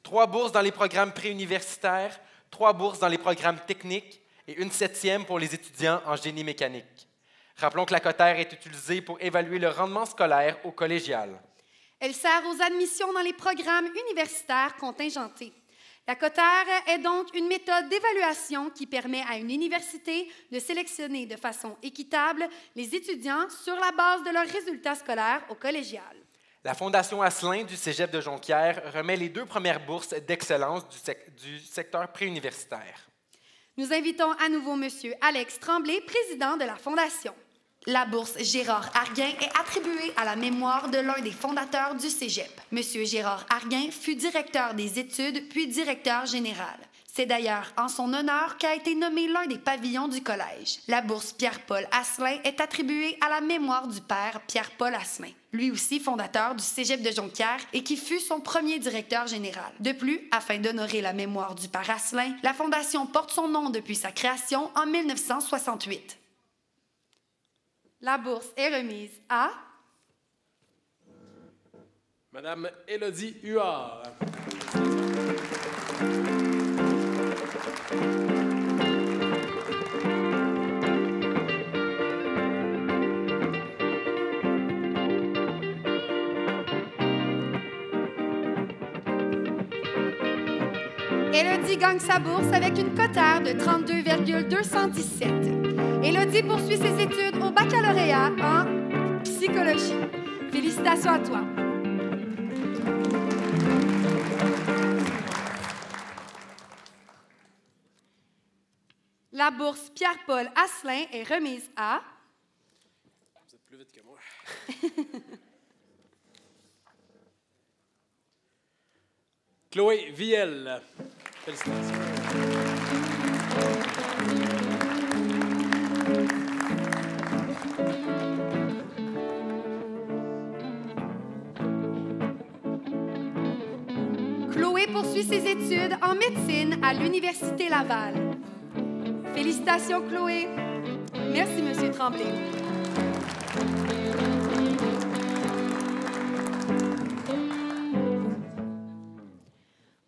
3 bourses dans les programmes préuniversitaires, 3 bourses dans les programmes techniques et une 7e pour les étudiants en génie mécanique. Rappelons que la quotaire est utilisée pour évaluer le rendement scolaire au collégial. Elle sert aux admissions dans les programmes universitaires contingentés. La quotaire est donc une méthode d'évaluation qui permet à une université de sélectionner de façon équitable les étudiants sur la base de leurs résultats scolaires au collégial. La Fondation Asselin du Cégep de Jonquière remet les 2 premières bourses d'excellence du secteur préuniversitaire. Nous invitons à nouveau M. Alex Tremblay, président de la Fondation. La bourse Gérard Arguin est attribuée à la mémoire de l'un des fondateurs du Cégep. M. Gérard Arguin fut directeur des études puis directeur général. C'est d'ailleurs en son honneur qu'a été nommé l'un des pavillons du collège. La bourse Pierre-Paul Asselin est attribuée à la mémoire du père Pierre-Paul Asselin, lui aussi fondateur du Cégep de Jonquière et qui fut son premier directeur général. De plus, afin d'honorer la mémoire du père Asselin, la Fondation porte son nom depuis sa création en 1968. La bourse est remise à Madame Élodie Huard. Élodie gagne sa bourse avec une quotaire de 32,217. Élodie poursuit ses études au baccalauréat en psychologie. Félicitations à toi. La bourse Pierre-Paul Asselin est remise à... Vous êtes plus vite que moi. Chloé Viel. Félicitations. Chloé poursuit ses études en médecine à l'Université Laval. Félicitations, Chloé. Merci, M. Tremblay.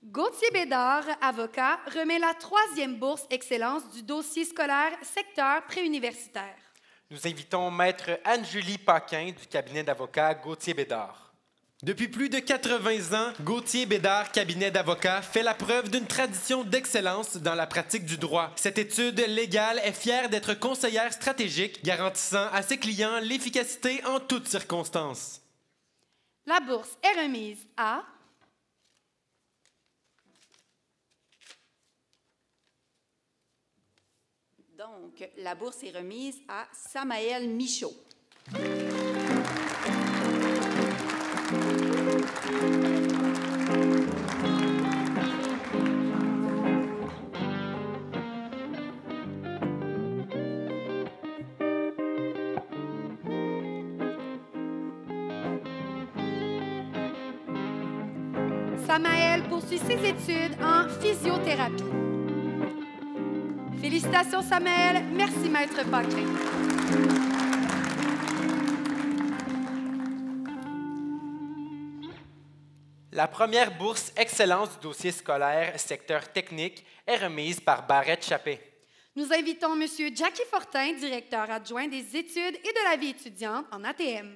Gauthier Bédard, avocat, remet la 3e bourse Excellence du dossier scolaire secteur préuniversitaire. Nous invitons Maître Anne-Julie Paquin du cabinet d'avocats Gauthier Bédard. Depuis plus de 80 ans, Gauthier Bédard, cabinet d'avocats, fait la preuve d'une tradition d'excellence dans la pratique du droit. Cette étude légale est fière d'être conseillère stratégique, garantissant à ses clients l'efficacité en toutes circonstances. La bourse est remise à... Donc, la bourse est remise à Samaël Michaud. Samaël poursuit ses études en physiothérapie. Félicitations, Samaël. Merci, Maître Paquin. La première bourse Excellence du dossier scolaire secteur technique est remise par Barrette Chappé. Nous invitons M. Jackie Fortin, directeur adjoint des études et de la vie étudiante en ATM.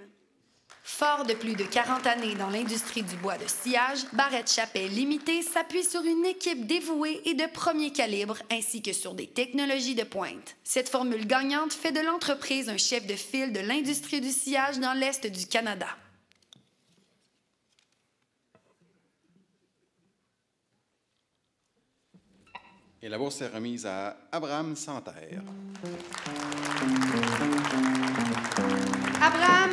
Fort de plus de 40 années dans l'industrie du bois de sciage, Barrette Chappé Limité s'appuie sur une équipe dévouée et de premier calibre, ainsi que sur des technologies de pointe. Cette formule gagnante fait de l'entreprise un chef de file de l'industrie du sciage dans l'Est du Canada. Et la bourse est remise à Abraham Santerre. Abraham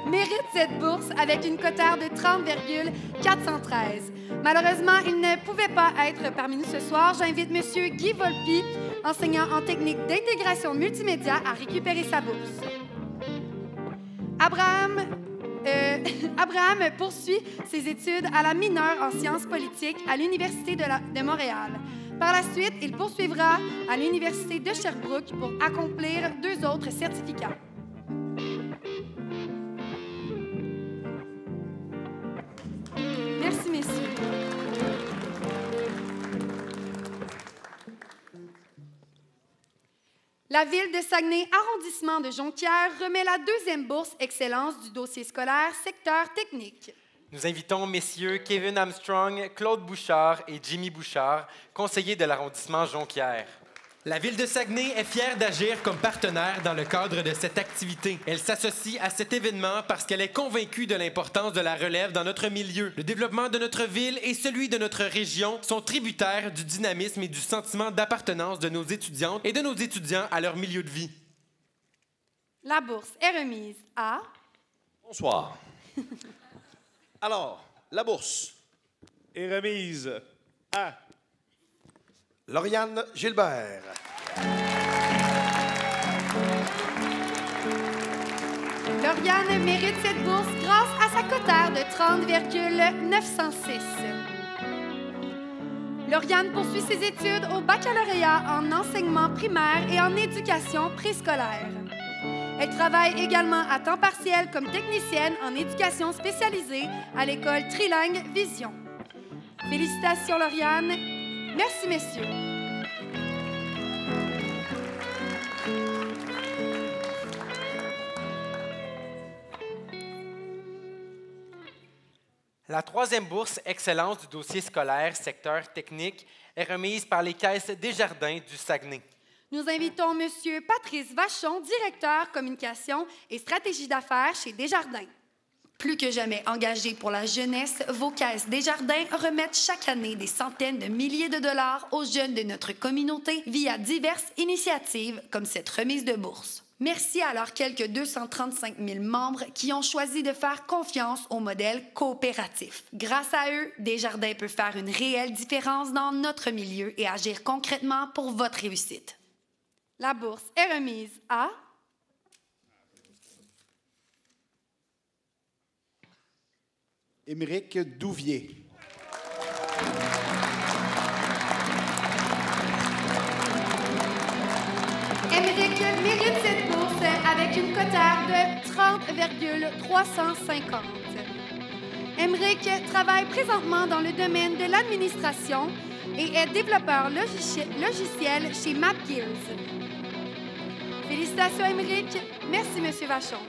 mérite cette bourse avec une quotaire de 30,413. Malheureusement, il ne pouvait pas être parmi nous ce soir. J'invite M. Guy Volpi, enseignant en technique d'intégration multimédia, à récupérer sa bourse. Abraham Abraham poursuit ses études à la mineure en sciences politiques à l'Université de Montréal. Par la suite, il poursuivra à l'Université de Sherbrooke pour accomplir 2 autres certificats. Merci, messieurs. La Ville de Saguenay, arrondissement de Jonquière, remet la 2e bourse Excellence du dossier scolaire secteur technique. Nous invitons messieurs Kevin Armstrong, Claude Bouchard et Jimmy Bouchard, conseillers de l'arrondissement Jonquière. La Ville de Saguenay est fière d'agir comme partenaire dans le cadre de cette activité. Elle s'associe à cet événement parce qu'elle est convaincue de l'importance de la relève dans notre milieu. Le développement de notre ville et celui de notre région sont tributaires du dynamisme et du sentiment d'appartenance de nos étudiantes et de nos étudiants à leur milieu de vie. La bourse est remise à... Bonsoir. Alors, la bourse est remise à Lauriane Gilbert. Lauriane mérite cette bourse grâce à sa cotère de 30,906. Lauriane poursuit ses études au baccalauréat en enseignement primaire et en éducation préscolaire. Elle travaille également à temps partiel comme technicienne en éducation spécialisée à l'école Trilingue Vision. Félicitations, Lauriane. Merci, messieurs. La 3e bourse Excellence du dossier scolaire secteur technique est remise par les caisses Desjardins du Saguenay. Nous invitons M. Patrice Vachon, directeur communication et stratégie d'affaires chez Desjardins. Plus que jamais engagés pour la jeunesse, vos caisses Desjardins remettent chaque année des centaines de milliers de dollars aux jeunes de notre communauté via diverses initiatives comme cette remise de bourse. Merci à leurs quelques 235 000 membres qui ont choisi de faire confiance au modèle coopératif. Grâce à eux, Desjardins peut faire une réelle différence dans notre milieu et agir concrètement pour votre réussite. La bourse est remise à... Émeric Douvier. Émeric mérite cette bourse avec une cotère de 30,350. Émeric travaille présentement dans le domaine de l'administration et est développeur logiciel chez MapGears. Félicitations, Émeric. Merci, M. Vachon.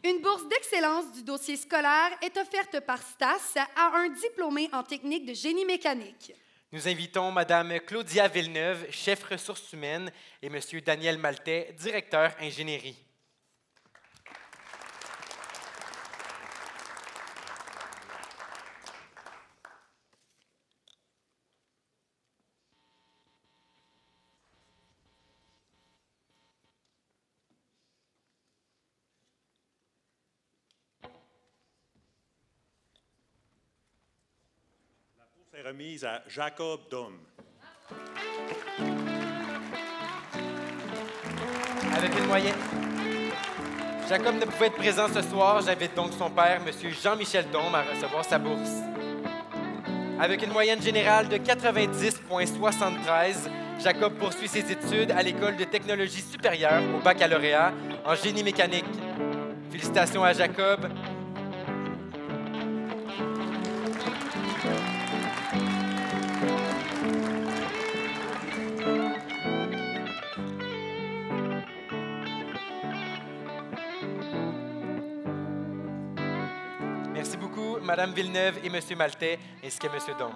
Une bourse d'excellence du dossier scolaire est offerte par STAS à un diplômé en technique de génie mécanique. Nous invitons Mme Claudia Villeneuve, chef ressources humaines, et M. Daniel Maltais, directeur ingénierie. est remise à Jacob Dom. Avec une moyenne. Jacob ne pouvait être présent ce soir. J'invite donc son père, M. Jean-Michel Dom, à recevoir sa bourse. Avec une moyenne générale de 90,73, Jacob poursuit ses études à l'École de technologie supérieure au baccalauréat en génie mécanique. Félicitations à Jacob. Merci beaucoup, Mme Villeneuve et M. Maltais, ainsi que M. Dom.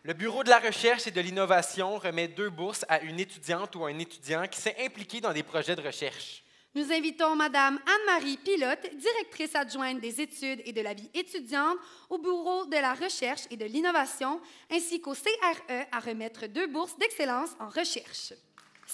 Le Bureau de la recherche et de l'innovation remet 2 bourses à une étudiante ou un étudiant qui s'est impliqué dans des projets de recherche. Nous invitons Mme Anne-Marie Pilote, directrice adjointe des études et de la vie étudiante au Bureau de la recherche et de l'innovation, ainsi qu'au CRE à remettre 2 bourses d'excellence en recherche.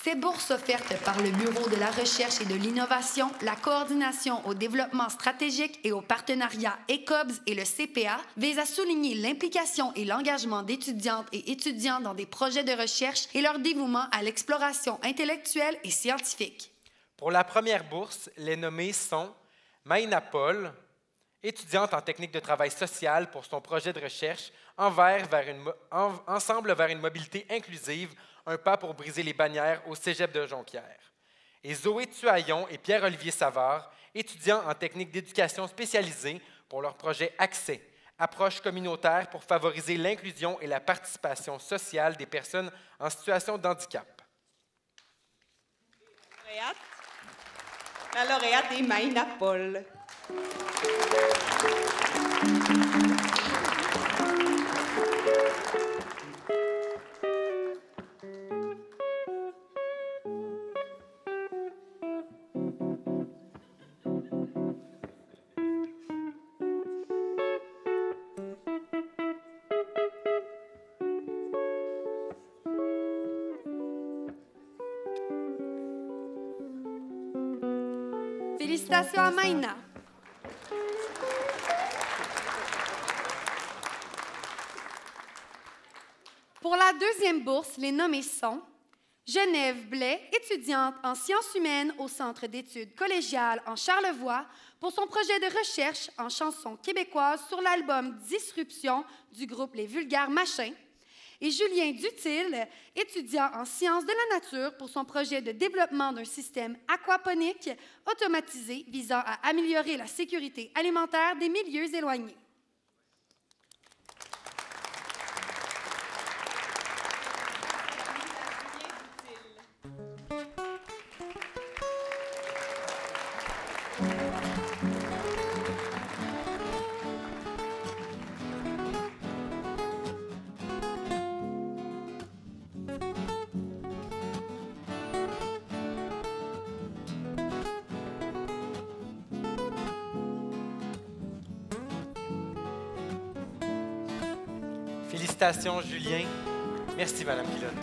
Ces bourses offertes par le Bureau de la recherche et de l'innovation, la coordination au développement stratégique et au partenariat ECOBS et le CPA visent à souligner l'implication et l'engagement d'étudiantes et étudiants dans des projets de recherche et leur dévouement à l'exploration intellectuelle et scientifique. Pour la première bourse, les nommés sont Maïna Paul, étudiante en technique de travail social pour son projet de recherche Ensemble vers une mobilité inclusive, un pas pour briser les bannières au Cégep de Jonquière. Et Zoé Tuaillon et Pierre-Olivier Savard, étudiants en technique d'éducation spécialisée pour leur projet Accès, approche communautaire pour favoriser l'inclusion et la participation sociale des personnes en situation de handicap. La lauréate est Maïna Paul. Félicitations à Maïna. Pour la deuxième bourse, les nommés sont Genève Blais, étudiante en sciences humaines au Centre d'études collégiales en Charlevoix, pour son projet de recherche en chansons québécoises sur l'album Disruption du groupe Les Vulgaires Machins. Et Julien Dutil, étudiant en sciences de la nature pour son projet de développement d'un système aquaponique automatisé visant à améliorer la sécurité alimentaire des milieux éloignés. Félicitations, Julien. Merci, Madame Pilote.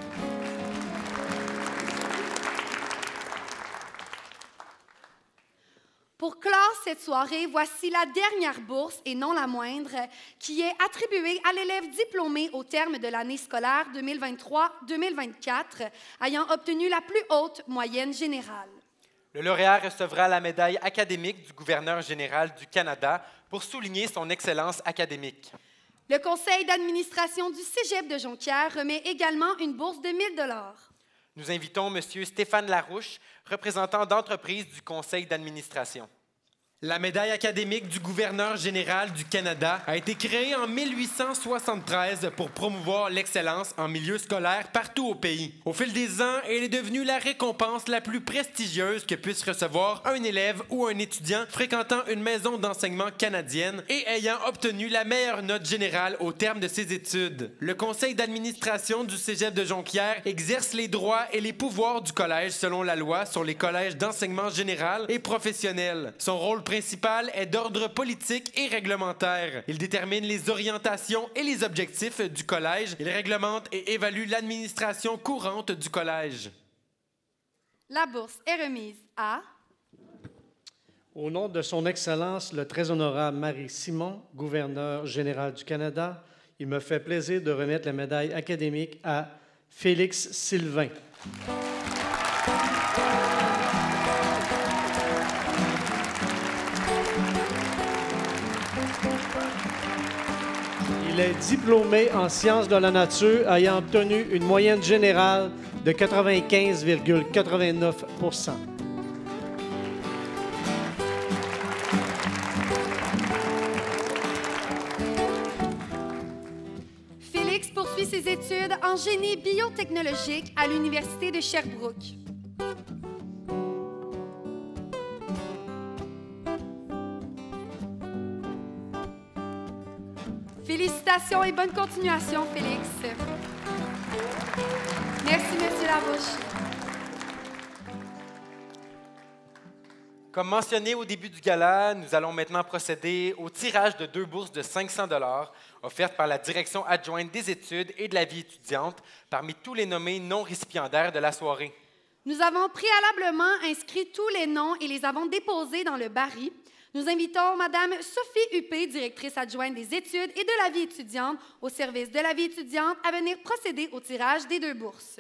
Pour clore cette soirée, voici la dernière bourse, et non la moindre, qui est attribuée à l'élève diplômé au terme de l'année scolaire 2023-2024, ayant obtenu la plus haute moyenne générale. Le lauréat recevra la médaille académique du gouverneur général du Canada pour souligner son excellence académique. Le conseil d'administration du Cégep de Jonquière remet également une bourse de 1 000 $. Nous invitons M. Stéphane Larouche, représentant d'entreprise du conseil d'administration. La médaille académique du gouverneur général du Canada a été créée en 1873 pour promouvoir l'excellence en milieu scolaire partout au pays. Au fil des ans, elle est devenue la récompense la plus prestigieuse que puisse recevoir un élève ou un étudiant fréquentant une maison d'enseignement canadienne et ayant obtenu la meilleure note générale au terme de ses études. Le conseil d'administration du Cégep de Jonquière exerce les droits et les pouvoirs du collège selon la loi sur les collèges d'enseignement général et professionnel. Son rôle principal est d'ordre politique et réglementaire. Il détermine les orientations et les objectifs du collège. Il réglemente et évalue l'administration courante du collège. La bourse est remise à... Au nom de son Excellence, le très honorable Marie Simon, gouverneur général du Canada, il me fait plaisir de remettre la médaille académique à Félix Sylvain. Il est diplômé en sciences de la nature, ayant obtenu une moyenne générale de 95,89 %. Félix poursuit ses études en génie biotechnologique à l'Université de Sherbrooke. Félicitations et bonne continuation, Félix. Merci, M. Larouche. Comme mentionné au début du gala, nous allons maintenant procéder au tirage de 2 bourses de 500 $ offertes par la Direction adjointe des études et de la vie étudiante parmi tous les nommés non récipiendaires de la soirée. Nous avons préalablement inscrit tous les noms et les avons déposés dans le baril. Nous invitons Mme Sophie Huppé, directrice adjointe des études et de la vie étudiante au service de la vie étudiante, à venir procéder au tirage des 2 bourses.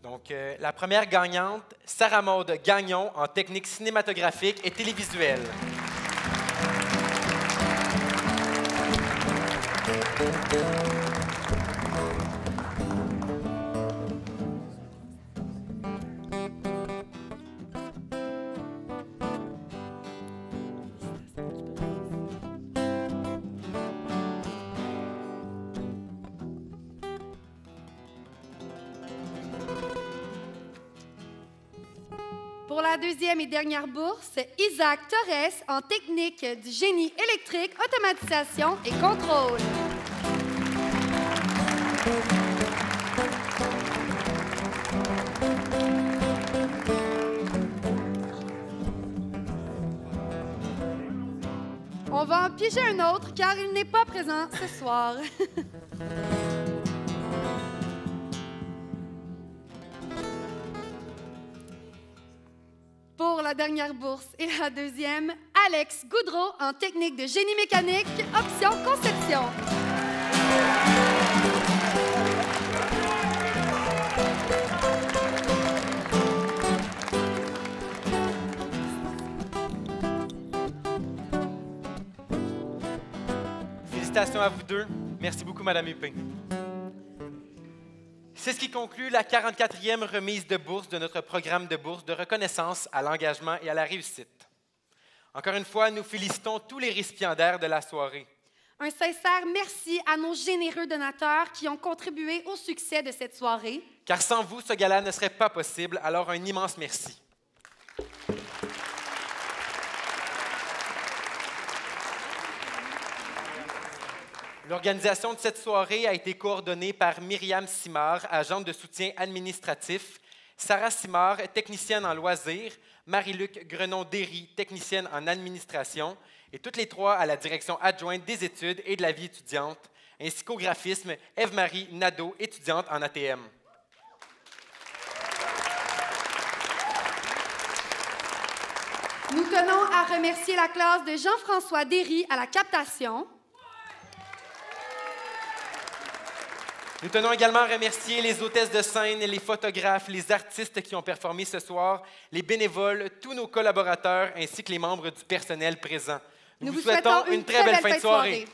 Donc, la première gagnante, Sarah Maude Gagnon, en technique cinématographique et télévisuelle. Pour la deuxième et dernière bourse, Isaac Torres en technique du génie électrique, automatisation et contrôle. On va en piéger un autre car il n'est pas présent ce soir. Pour la dernière bourse et la deuxième, Alex Goudreau en technique de génie mécanique, option conception. Félicitations à vous deux. Merci beaucoup, Mme Huppé. C'est ce qui conclut la 44e remise de bourse de notre programme de bourse de reconnaissance à l'engagement et à la réussite. Encore une fois, nous félicitons tous les récipiendaires de la soirée. Un sincère merci à nos généreux donateurs qui ont contribué au succès de cette soirée. Car sans vous, ce gala ne serait pas possible, alors un immense merci. L'organisation de cette soirée a été coordonnée par Myriam Simard, agente de soutien administratif, Sarah Simard, technicienne en loisirs, Marie-Luc Grenon-Derry, technicienne en administration, et toutes les trois à la direction adjointe des études et de la vie étudiante, ainsi qu'au graphisme, Ève-Marie Nadeau, étudiante en ATM. Nous tenons à remercier la classe de Jean-François Derry à la captation. Nous tenons également à remercier les hôtesses de scène, les photographes, les artistes qui ont performé ce soir, les bénévoles, tous nos collaborateurs ainsi que les membres du personnel présent. Nous vous souhaitons une très belle fin de soirée.